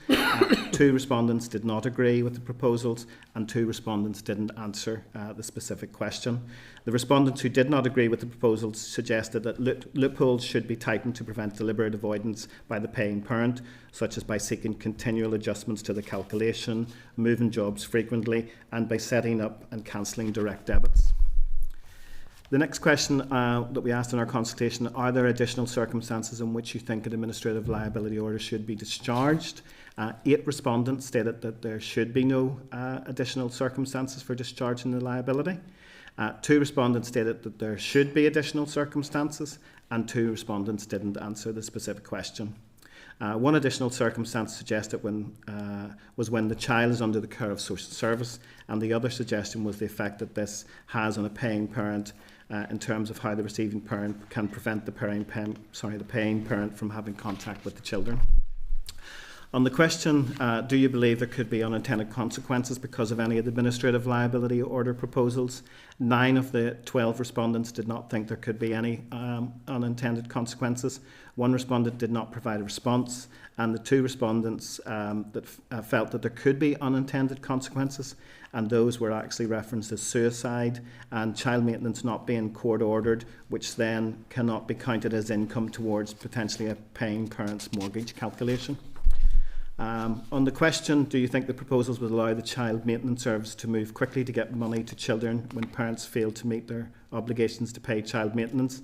2 respondents did not agree with the proposals, and 2 respondents didn't answer the specific question. The respondents who did not agree with the proposals suggested that loopholes should be tightened to prevent deliberate avoidance by the paying parent, such as by seeking continual adjustments to the calculation, moving jobs frequently, and by setting up and cancelling direct debits. The next question that we asked in our consultation: are there additional circumstances in which you think an administrative liability order should be discharged? 8 respondents stated that there should be no additional circumstances for discharging the liability. 2 respondents stated that there should be additional circumstances, and 2 respondents didn't answer the specific question. One additional circumstance suggested was when the child is under the care of social service, and the other suggestion was the effect that this has on a paying parent in terms of how the receiving parent can prevent the paying parent from having contact with the children. On the question, do you believe there could be unintended consequences because of any of the administrative liability order proposals? 9 of the 12 respondents did not think there could be any unintended consequences. 1 respondent did not provide a response, and the 2 respondents that felt that there could be unintended consequences, and those were actually referenced as suicide and child maintenance not being court ordered, which then cannot be counted as income towards potentially a paying parent's mortgage calculation. On the question, do you think the proposals would allow the child maintenance service to move quickly to get money to children when parents fail to meet their obligations to pay child maintenance?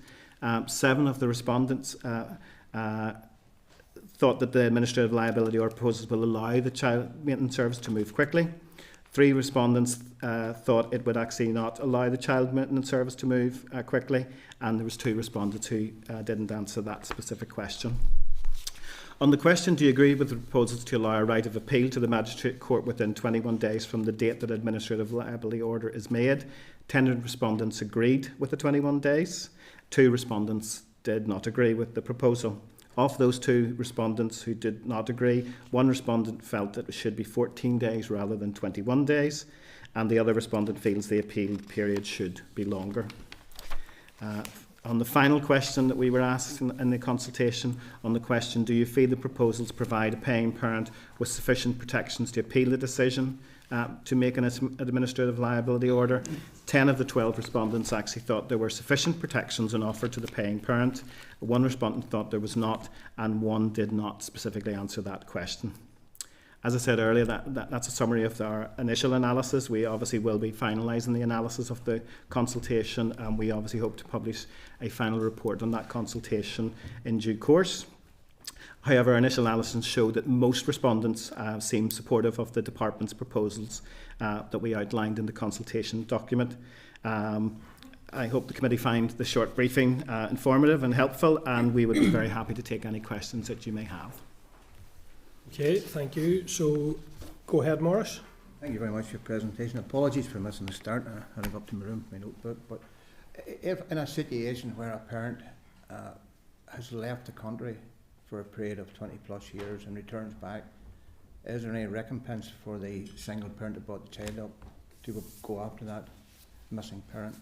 7 of the respondents thought that the administrative liability or proposals will allow the child maintenance service to move quickly. 3 respondents thought it would actually not allow the child maintenance service to move quickly, and there was 2 respondents who didn't answer that specific question. On the question, do you agree with the proposals to allow a right of appeal to the magistrate court within 21 days from the date that administrative liability order is made? 10 respondents agreed with the 21 days. 2 respondents did not agree with the proposal. Of those 2 respondents who did not agree, 1 respondent felt that it should be 14 days rather than 21 days, and the other respondent feels the appeal period should be longer. On the final question that we were asked in the consultation, on the question, do you feel the proposals provide a paying parent with sufficient protections to appeal the decision to make an administrative liability order? 10 of the 12 respondents actually thought there were sufficient protections on offer to the paying parent. 1 respondent thought there was not, and 1 did not specifically answer that question. As I said earlier, that's a summary of our initial analysis. We obviously will be finalising the analysis of the consultation, and we obviously hope to publish a final report on that consultation in due course. However, our initial analysis showed that most respondents seem supportive of the department's proposals that we outlined in the consultation document. I hope the committee find the short briefing informative and helpful, and we would be very happy to take any questions that you may have. Okay, thank you. So, go ahead, Morris. Thank you very much for your presentation. Apologies for missing the start. I had to go up to my room for my notebook. But if in a situation where a parent has left the country for a period of 20 plus years and returns back, is there any recompense for the single parent that brought the child up to go after that missing parent?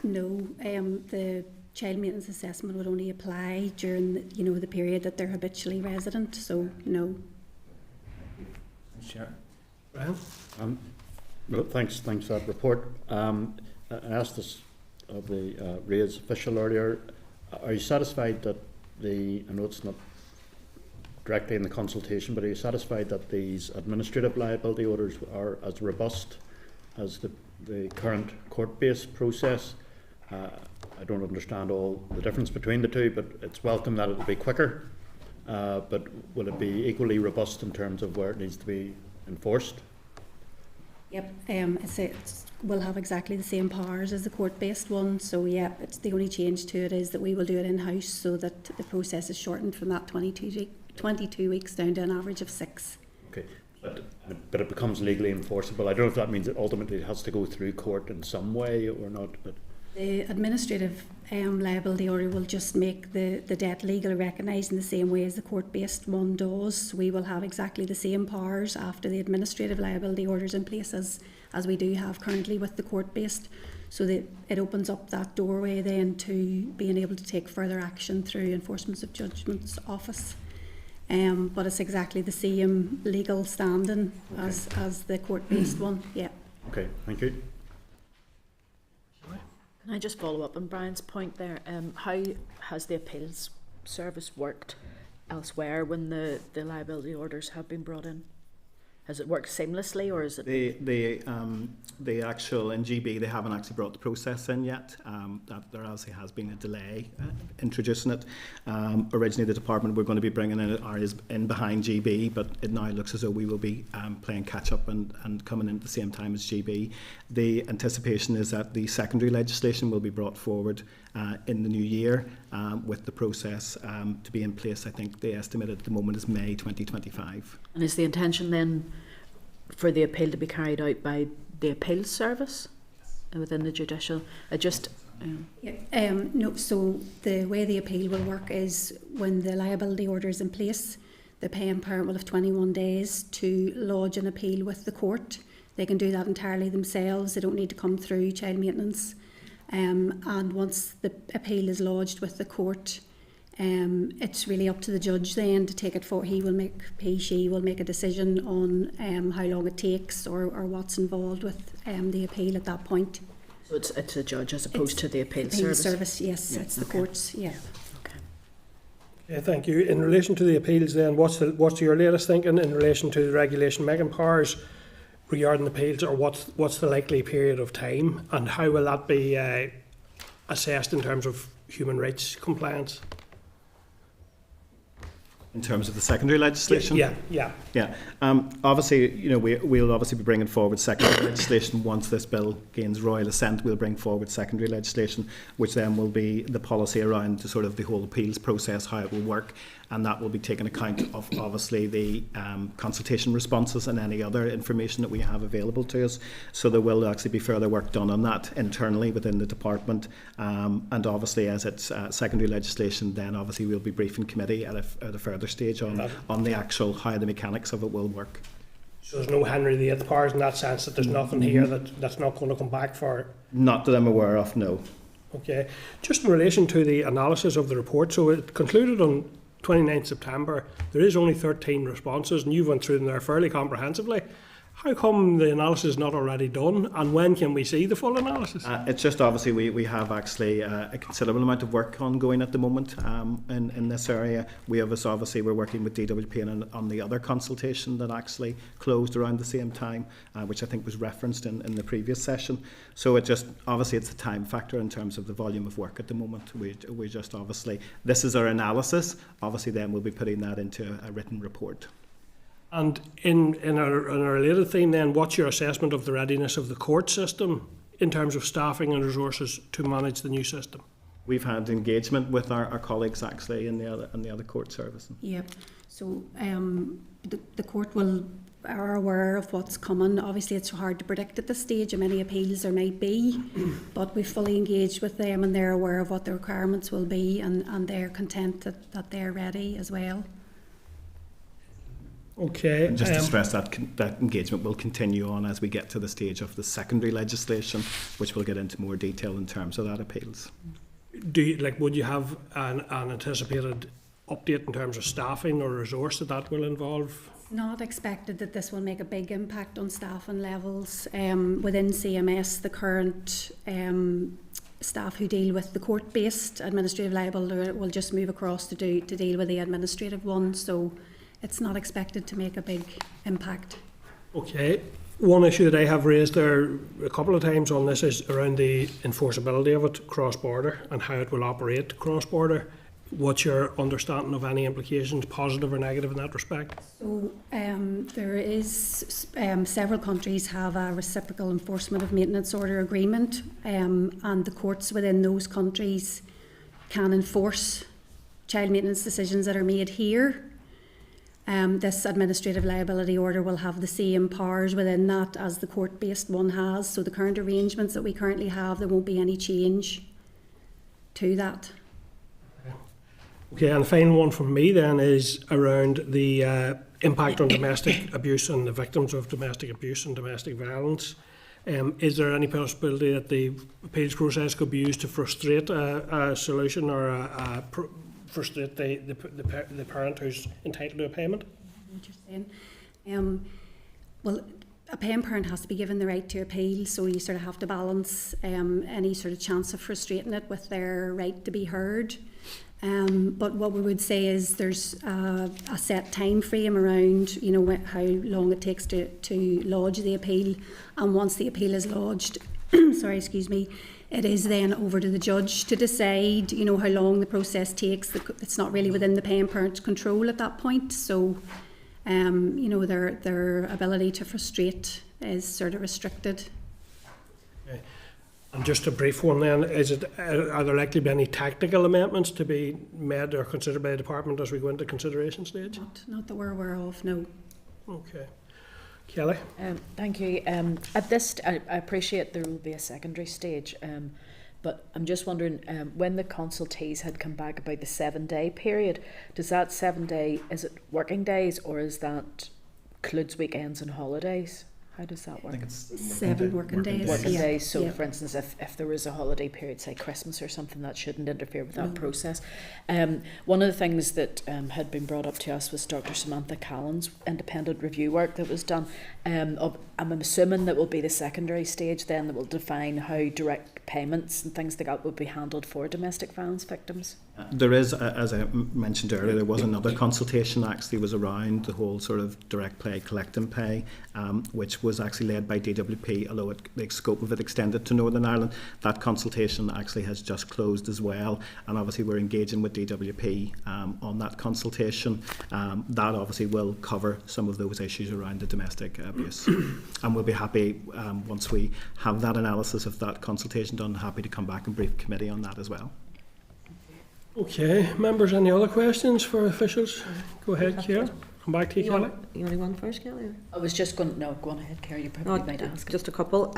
No, the child maintenance assessment would only apply during the period that they're habitually resident, so no. Sure. Brian? Well, thanks for that report. I asked this of the RAID's official earlier. Are you satisfied that I know it's not directly in the consultation, but are you satisfied that these administrative liability orders are as robust as the current court-based process? I don't understand all the difference between the two, but it's welcome that it will be quicker. But will it be equally robust in terms of where it needs to be enforced? Yep, we'll have exactly the same powers as the court-based one. So yeah, it's the only change to it is that we will do it in-house, so that the process is shortened from that 22 weeks down to an average of 6. Okay, but it becomes legally enforceable. I don't know if that means that ultimately it has to go through court in some way or not. But The administrative liability order will just make the debt legally recognised in the same way as the court-based one does. We will have exactly the same powers after the administrative liability orders in place as we do have currently with the court-based. So that it opens up that doorway then to being able to take further action through Enforcement of Judgment's office. But it's exactly the same legal standing as the court-based one. Yeah. Okay, thank you. Can I just follow up on Brian's point there? How has the appeals service worked elsewhere when the liability orders have been brought in? Has it worked seamlessly, or is it the actual in GB they haven't actually brought the process in yet? That there obviously has been a delay introducing it. Originally, the department were going to be bringing in areas in behind GB, but it now looks as though we will be playing catch up and coming in at the same time as GB. The anticipation is that the secondary legislation will be brought forward in the new year, with the process to be in place. I think the estimate at the moment is May 2025. And is the intention then for the appeal to be carried out by the appeals service within the judicial? No, so the way the appeal will work is when the liability order is in place, the paying parent will have 21 days to lodge an appeal with the court. They can do that entirely themselves. They don't need to come through child maintenance. And once the appeal is lodged with the court, it's really up to the judge then to take it forward. She will make a decision on how long it takes or what's involved with the appeal at that point. So it's a judge as opposed to the appeal service? Yes, yeah. It's the courts, yeah. Okay. Yeah, thank you. In relation to the appeals then, what's your latest thinking in relation to the regulation making powers regarding appeals, or what's the likely period of time, and how will that be assessed in terms of human rights compliance? In terms of the secondary legislation? Yeah. Obviously, we'll obviously be bringing forward secondary legislation once this bill gains royal assent. We'll bring forward secondary legislation, which then will be the policy around the sort of the whole appeals process, how it will work, and that will be taking account of obviously the consultation responses and any other information that we have available to us. So there will actually be further work done on that internally within the department, and obviously as it's secondary legislation, then obviously we'll be briefing committee at a further stage on the actual how the mechanics of it will work. So there's no Henry VIII powers in that sense, that there's nothing here that's not going to come back for? Not that I'm aware of, no. Okay. Just in relation to the analysis of the report, so it concluded on 29th September. There is only 13 responses, and you've went through them there fairly comprehensively. How come the analysis is not already done, and when can we see the full analysis? It's just obviously we have actually a considerable amount of work ongoing at the moment in this area. We're working with DWP on the other consultation that actually closed around the same time, which I think was referenced in the previous session. So it's a time factor in terms of the volume of work at the moment. We just obviously, this is our analysis. Obviously then we'll be putting that into a written report. And in a related theme then, what's your assessment of the readiness of the court system in terms of staffing and resources to manage the new system? We've had engagement with our colleagues actually in the other court service. Yep. So the court are aware of what's coming. Obviously it's hard to predict at this stage how many appeals there might be, but we've fully engaged with them and they're aware of what the requirements will be, and they're content that they're ready as well. Okay. And just to stress that engagement will continue on as we get to the stage of the secondary legislation, which we'll get into more detail in terms of that appeals. Would you have an anticipated update in terms of staffing or resource that will involve? Not expected that this will make a big impact on staffing levels. Within CMS, the current staff who deal with the court-based administrative liability will just move across to deal with the administrative one. So it's not expected to make a big impact. Okay. One issue that I have raised there a couple of times on this is around the enforceability of it cross-border and how it will operate cross-border. What's your understanding of any implications, positive or negative, in that respect? So there is several countries have a reciprocal enforcement of maintenance order agreement, and the courts within those countries can enforce child maintenance decisions that are made here. This administrative liability order will have the same powers within that as the court-based one has. So the current arrangements that we currently have, there won't be any change to that. Okay, and the final one from me then is around the impact on domestic abuse and the victims of domestic abuse and domestic violence. Is there any possibility that the appeals process could be used to frustrate a solution or frustrate the parent who's entitled to a payment? What you're saying. Well, a paying parent has to be given the right to appeal, so you sort of have to balance any sort of chance of frustrating it with their right to be heard. But what we would say is there's a set time frame around, you know, how long it takes to lodge the appeal, and once the appeal is lodged, sorry, excuse me, it is then over to the judge to decide, you know, how long the process takes. It's not really within the paying parent's control at that point, so you know, their ability to frustrate is sort of restricted. Okay. And just a brief one then, are there likely to be any tactical amendments to be made or considered by the department as we go into consideration stage? Not that we're aware of, no. Okay. Kelly? Thank you. At this, I appreciate there will be a secondary stage, but I'm just wondering, when the consultees had come back about the 7-day period, does that 7 day, is it working days or is that includes weekends and holidays? How does that work? I think it's 7 working days. Working yeah. days. So, yeah. for instance, if there was a holiday period, say Christmas or something, that shouldn't interfere with that process. One of the things that had been brought up to us was Dr. Samantha Callan's independent review work that was done. I'm assuming that will be the secondary stage then that will define how direct payments and things like that will be handled for domestic violence victims. There is, as I mentioned earlier, there was another consultation actually was around the whole sort of direct pay, collect and pay, which was actually led by DWP, although the scope of it extended to Northern Ireland. That consultation actually has just closed as well, and obviously we're engaging with DWP on that consultation. That obviously will cover some of those issues around the domestic abuse. And we'll be happy, once we have that analysis of that consultation done, happy to come back and brief committee on that as well. Okay, members, any other questions for officials? Go ahead, Ciara. Come back to you, Kelly. You want to go on first, Kelly? I was just going, no, go on ahead, Ciara, you probably might ask. Just a couple.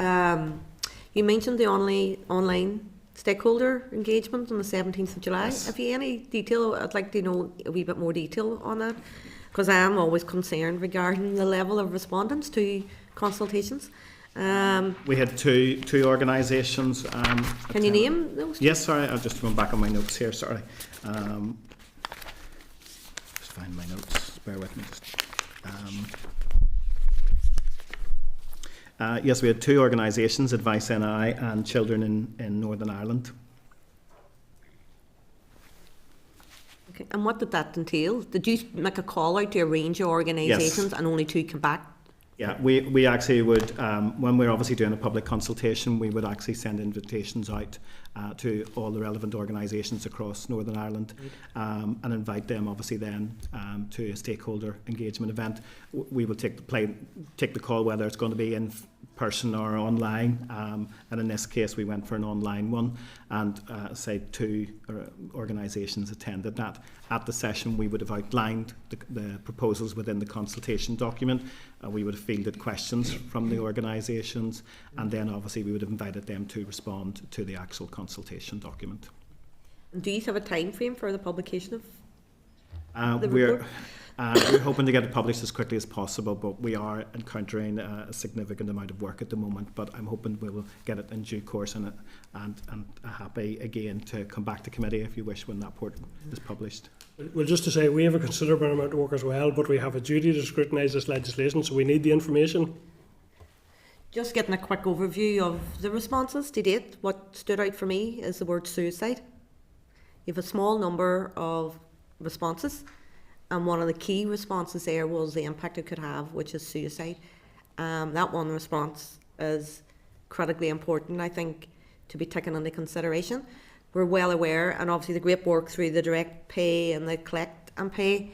You mentioned the online stakeholder engagement on the 17th of July. Yes. Have you any detail? I'd like to know a wee bit more detail on that, because I am always concerned regarding the level of respondents to consultations. We had two organisations. Can you name those? Yes, sorry, I'll just go back on my notes here, sorry. Just find my notes, bear with me. Yes, we had two organisations, Advice NI and Children in Northern Ireland. Okay. And what did that entail? Did you make a call out to a range of organisations and only two come back? Yeah, we actually would, when we're obviously doing a public consultation, we would actually send invitations out to all the relevant organisations across Northern Ireland and invite them obviously then to a stakeholder engagement event. We will take the call whether it's going to be in person or online, and in this case we went for an online one, and say two organisations attended that. At the session we would have outlined the proposals within the consultation document. We would have fielded questions from the organisations, and then obviously we would have invited them to respond to the actual consultation document. Do you have a time frame for the publication of the report? report? We're hoping to get it published as quickly as possible, but we are encountering a significant amount of work at the moment. But I'm hoping we will get it in due course, and happy again to come back to committee if you wish when that report is published. Well, just to say, we have a considerable amount of work as well, but we have a duty to scrutinise this legislation, so we need the information. Just getting a quick overview of the responses to date. What stood out for me is the word suicide. You have a small number of responses, and one of the key responses there was the impact it could have, which is suicide. That one response is critically important, I think, to be taken into consideration. We're well aware, and obviously the great work through the direct pay and the collect and pay,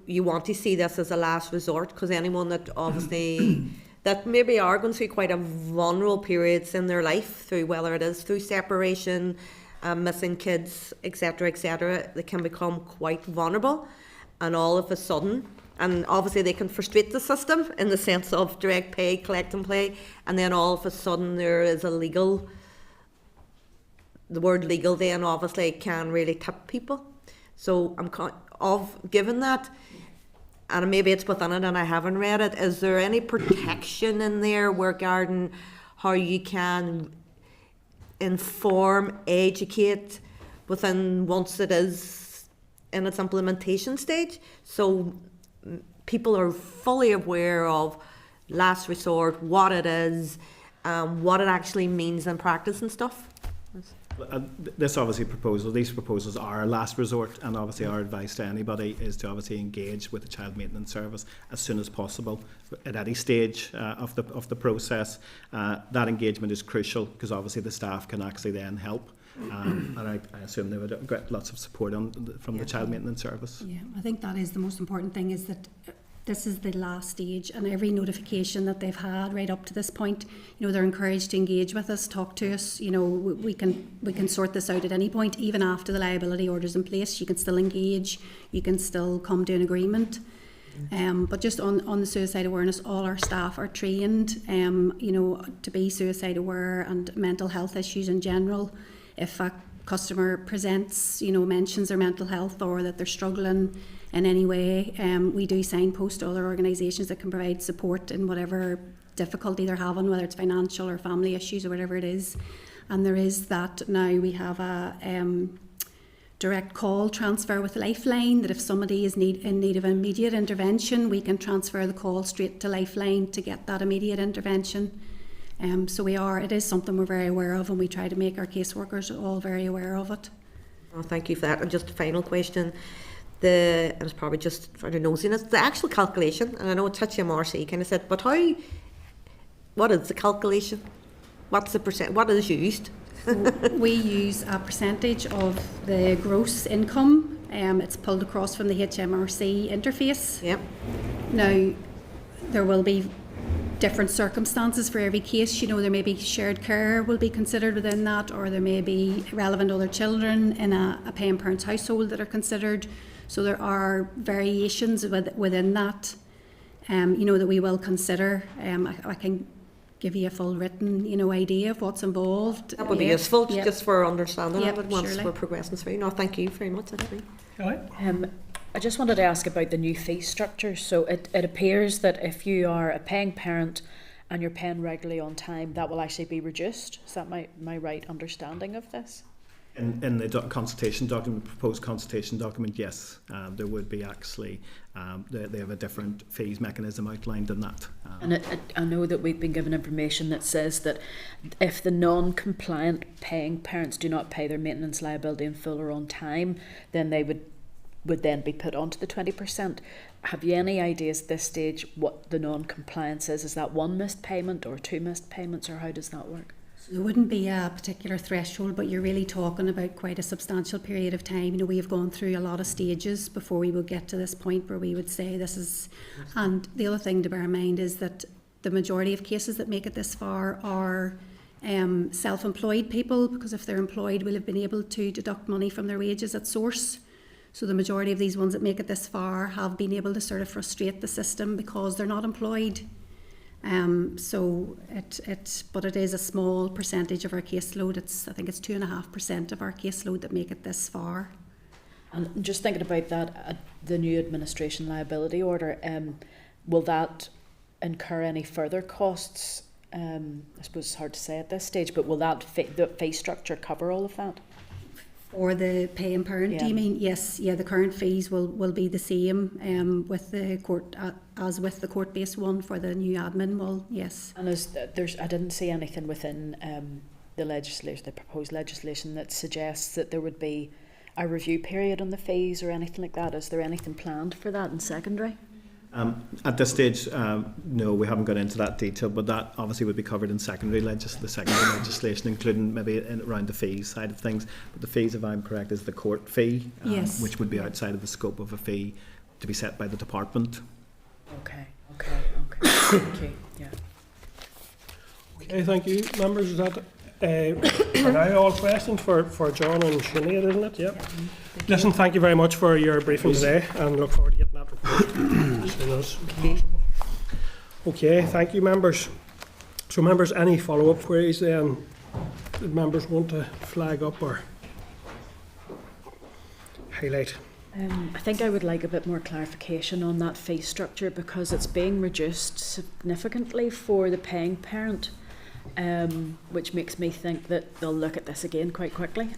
you want to see this as a last resort, because anyone that obviously that maybe are going through quite a vulnerable periods in their life, through whether it is through separation, missing kids, etc., they can become quite vulnerable. and all of a sudden, and obviously they can frustrate the system in the sense of direct pay, collect and play, and then all of a sudden there is a legal, the word legal then obviously can really tip people. So given that, and maybe it's within it and I haven't read it, is there any protection in there regarding how you can inform, educate within once it is in its implementation stage, so people are fully aware of last resort, what it is, what it actually means in practice and stuff? These proposals are a last resort, and obviously our advice to anybody is to obviously engage with the child maintenance service as soon as possible at any stage of the process. That engagement is crucial because obviously the staff can actually then help. And I assume they would get lots of support from the child maintenance service. Yeah, I think that is the most important thing, is that this is the last stage, and every notification that they've had right up to this point, they're encouraged to engage with us, talk to us. We can sort this out at any point, even after the liability order's in place. You can still engage, you can still come to an agreement. But just on the suicide awareness, all our staff are trained, to be suicide aware and mental health issues in general. If a customer presents, mentions their mental health or that they're struggling in any way, we do signpost to other organisations that can provide support in whatever difficulty they're having, whether it's financial or family issues or whatever it is. And there is that now we have a direct call transfer with Lifeline, that if somebody is in need of immediate intervention, we can transfer the call straight to Lifeline to get that immediate intervention. So it is something we're very aware of, and we try to make our caseworkers all very aware of it. Oh, thank you for that. And just a final question. It was probably just for the nosiness, the actual calculation, and I know it's HMRC kind of said, but what is the calculation? What's the percent? What is used? We use a percentage of the gross income. It's pulled across from the HMRC interface. Yep. Now, there will be different circumstances for every case. There may be shared care will be considered within that, or there may be relevant other children in a paying parent's household that are considered. So there are variations within that, that we will consider. I can give you a full written, idea of what's involved. That would be useful, just for understanding of it once surely. we're progressing through. No, thank you very much, actually. I just wanted to ask about the new fee structure. So it appears that if you are a paying parent and you're paying regularly on time, that will actually be reduced. Is that my right understanding of this? In the consultation document, proposed consultation document, yes, there would be actually, they have a different fees mechanism outlined in that. And I know that we've been given information that says that if the non-compliant paying parents do not pay their maintenance liability in full or on time, then they would then be put onto the 20%. Have you any ideas at this stage what the non-compliance is? Is that one missed payment or two missed payments, or how does that work? There wouldn't be a particular threshold, but you're really talking about quite a substantial period of time. We have gone through a lot of stages before we would get to this point where we would say this is. And the other thing to bear in mind is that the majority of cases that make it this far are self-employed people, because if they're employed, we'll have been able to deduct money from their wages at source. So the majority of these ones that make it this far have been able to sort of frustrate the system because they're not employed. But it is a small percentage of our caseload. I think it's 2.5% of our caseload that make it this far. And just thinking about that, the new administration liability order, will that incur any further costs? I suppose it's hard to say at this stage, but will the fee structure cover all of that? For the paying parent, do you mean? Yes, the current fees will be the same with the court as with the court-based one for the new admin. Yes. And I didn't see anything within the proposed legislation that suggests that there would be a review period on the fees or anything like that. Is there anything planned for that in secondary? At this stage, no, we haven't got into that detail, but that obviously would be covered in the secondary legislation, including maybe around the fees side of things. But the fees, if I'm correct, is the court fee, yes, which would be outside of the scope of a fee to be set by the department. Okay. Thank you. Yeah. Okay, thank you, members. Is that are now all questions for John and Sinead, isn't it? Yep. Listen, thank you very much for your briefing today, and look forward to getting that report as soon as possible. Okay, thank you, members. So, members, any follow-up queries then that members want to flag up or highlight? I think I would like a bit more clarification on that fee structure, because it's being reduced significantly for the paying parent, which makes me think that they'll look at this again quite quickly.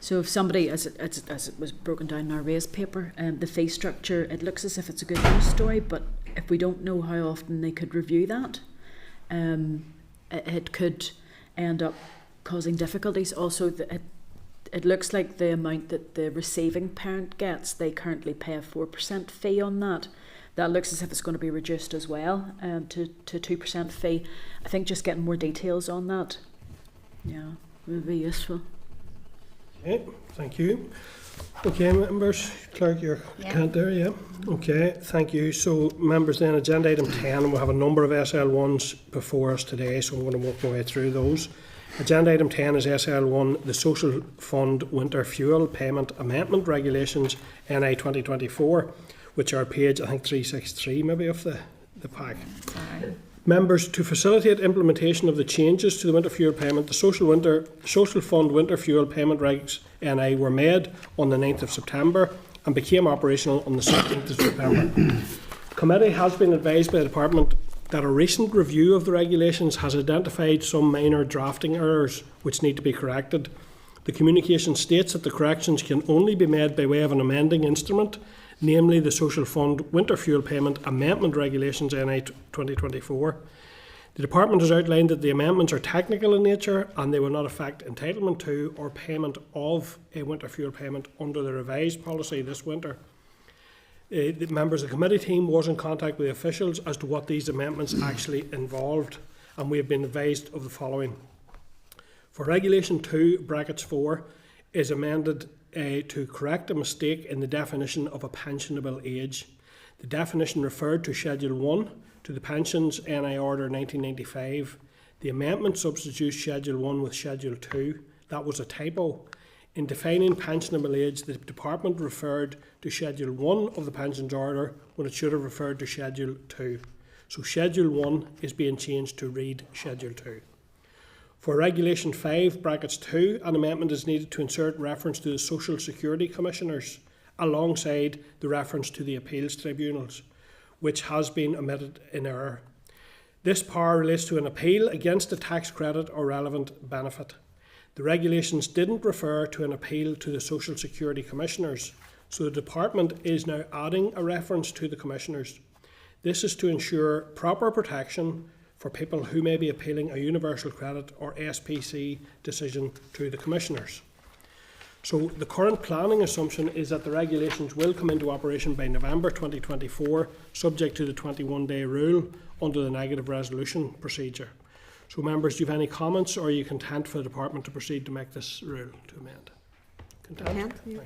So if somebody, as it was broken down in our raised paper, the fee structure, it looks as if it's a good news story, but if we don't know how often they could review that, it could end up causing difficulties. Also, it looks like the amount that the receiving parent gets, they currently pay a 4% fee on that. That looks as if it's going to be reduced as well to 2% fee. I think just getting more details on that, yeah, would be useful. Okay, thank you. Okay, members, Clerk, you're content there, yeah? Okay, thank you. So, members, then agenda item 10, we'll have a number of SL1s before us today, so I'm going to work my way through those. Agenda item 10 is SL1, the Social Fund Winter Fuel Payment Amendment Regulations, NI 2024, which are page, I think, 363 maybe of the pack. Sorry. Members, to facilitate implementation of the changes to the winter fuel payment, the Social Fund Winter Fuel Payment Regs NI were made on the 9th of September and became operational on the 16th of September. Committee has been advised by the Department that a recent review of the regulations has identified some minor drafting errors which need to be corrected. The communication states that the corrections can only be made by way of an amending instrument, namely the Social Fund Winter Fuel Payment Amendment Regulations NI 2024. The Department has outlined that the amendments are technical in nature and they will not affect entitlement to or payment of a winter fuel payment under the revised policy this winter. The members of the committee team was in contact with the officials as to what these amendments actually involved, and we have been advised of the following. For Regulation 2, brackets 4, is amended to correct a mistake in the definition of a pensionable age. The definition referred to Schedule 1 to the Pensions NI Order 1995. The amendment substitutes Schedule 1 with Schedule 2. That was a typo. In defining pensionable age, the Department referred to Schedule 1 of the Pensions Order when it should have referred to Schedule 2. So Schedule 1 is being changed to read Schedule 2. For Regulation 5, brackets 2, an amendment is needed to insert reference to the Social Security Commissioners alongside the reference to the appeals tribunals, which has been omitted in error. This power relates to an appeal against a tax credit or relevant benefit. The regulations didn't refer to an appeal to the Social Security Commissioners, so the Department is now adding a reference to the Commissioners. This is to ensure proper protection for people who may be appealing a universal credit or SPC decision to the Commissioners. So the current planning assumption is that the regulations will come into operation by November 2024, subject to the 21-day rule under the negative resolution procedure. So members, do you have any comments, or are you content for the Department to proceed to make this rule to amend? Content? Yeah.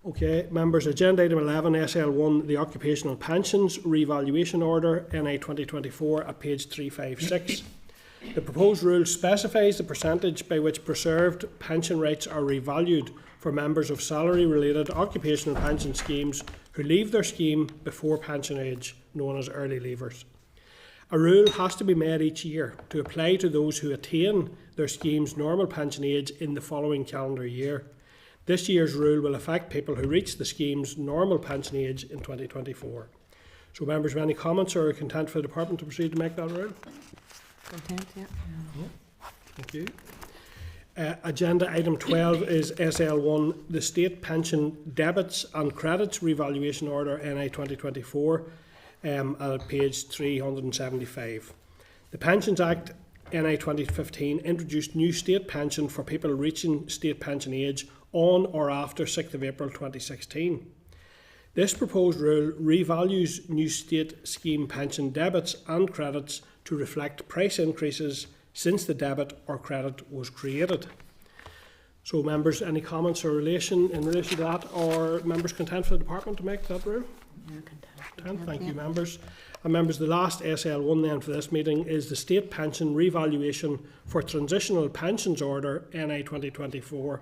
Okay, members, agenda item 11, SL1, the Occupational Pensions Revaluation Order, NI 2024 at page 356. The proposed rule specifies the percentage by which preserved pension rights are revalued for members of salary-related occupational pension schemes who leave their scheme before pension age, known as early leavers. A rule has to be made each year to apply to those who attain their scheme's normal pension age in the following calendar year. This year's rule will affect people who reach the scheme's normal pension age in 2024. So members, have any comments or are content for the Department to proceed to make that rule? Content, yeah. Thank you. Agenda item 12 is SL1, the State Pension Debits and Credits Revaluation Order NI 2024 at page 375. The Pensions Act NI 2015 introduced new state pension for people reaching state pension age on or after 6th of April 2016. This proposed rule revalues new state scheme pension debits and credits to reflect price increases since the debit or credit was created. So members, any comments or in relation to that, or members content for the Department to make that rule? Yeah, content. Thank you, members. And members, the last SL1 then for this meeting is the State Pension Revaluation for Transitional Pensions Order NI 2024.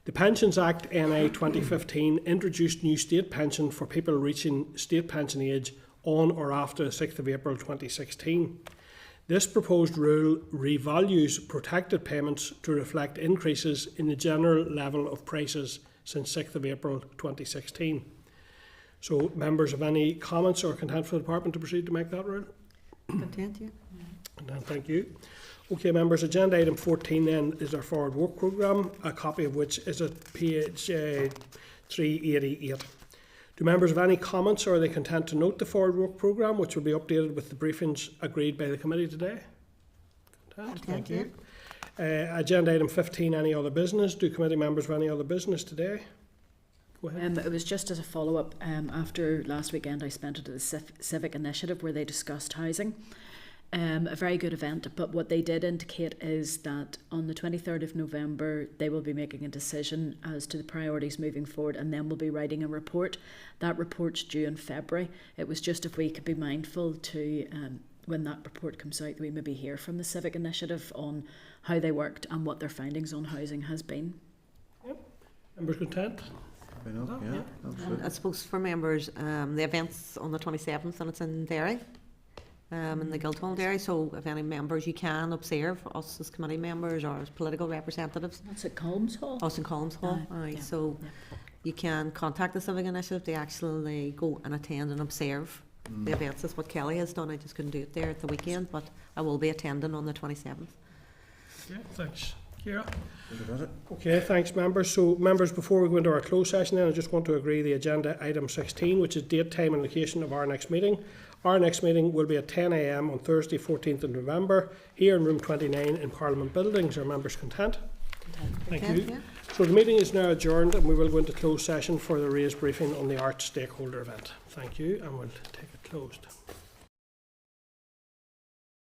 The Pensions Act NI 2015 introduced new state pension for people reaching state pension age on or after the 6th of April 2016. This proposed rule revalues protected payments to reflect increases in the general level of prices since 6th of April 2016. So, members have any comments or content for the department to proceed to make that rule? Content, yeah. Thank you. Okay, members, agenda item 14 then is our forward work programme, a copy of which is at page 388. Do members have any comments, or are they content to note the forward work programme, which will be updated with the briefings agreed by the committee today? Content, thank you. Agenda item 15, any other business? Do committee members have any other business today? Go ahead. It was just as a follow-up. After last weekend, I spent it at the Civic Initiative where they discussed housing. A very good event, but what they did indicate is that on the 23rd of November they will be making a decision as to the priorities moving forward, and then we'll be writing a report. That report's due in February. It was just if we could be mindful to, when that report comes out, we maybe hear from the Civic Initiative on how they worked and what their findings on housing has been. Yep. Members content? And I suppose for members, the event's on the 27th and it's in Derry. In the Guildhall Dairy, so if any members, you can observe us as committee members or as political representatives. That's at Colmes Hall. Us in Colmes Hall, so you can contact the Civic Initiative to actually go and attend and observe the events. That's what Kelly has done. I just couldn't do it there at the weekend, but I will be attending on the 27th. Okay, thanks. Ciara? Okay, thanks members. So members, before we go into our closed session then, I just want to agree the agenda item 16, which is date, time and location of our next meeting. Our next meeting will be at 10 a.m. on Thursday 14th of November here in room 29 in Parliament Buildings. Are members content? Thank you. Yeah. So the meeting is now adjourned and we will go into closed session for the raised briefing on the Arts stakeholder event. Thank you, and we'll take it closed.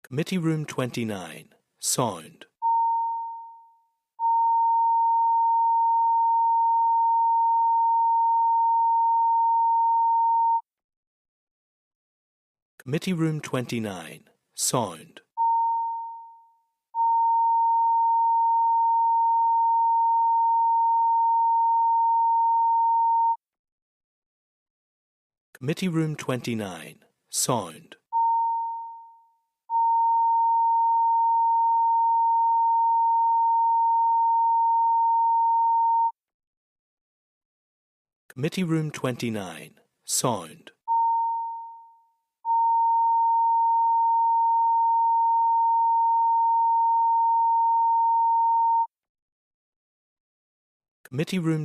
Committee room 29. Sound. Committee room 29. Sound. Committee room 29. Sound. Committee room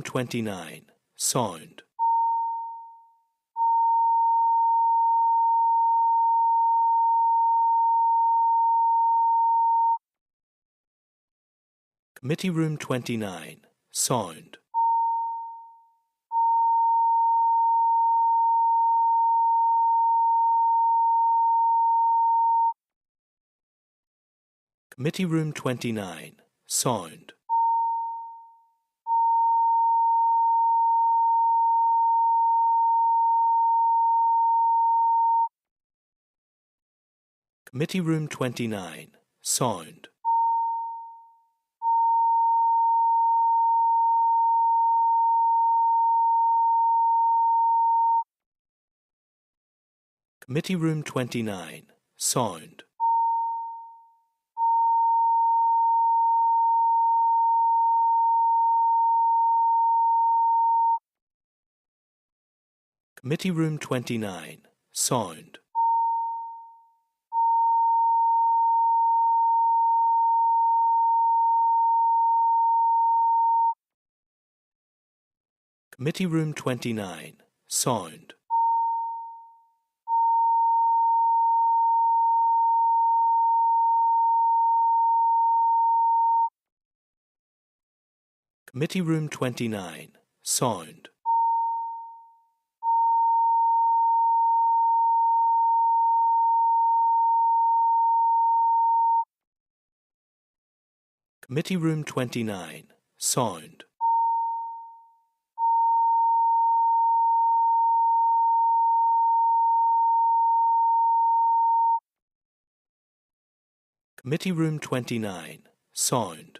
29. Sound. Committee room 29. Sound. Committee room 29. Sound. Committee room 29. Sound. Committee room 29. Sound. Committee room 29. Sound. Committee room 29. Sound. Committee room 29. Sound. Committee room 29. Sound. Committee room 29. Sound. Committee room 29. Sound.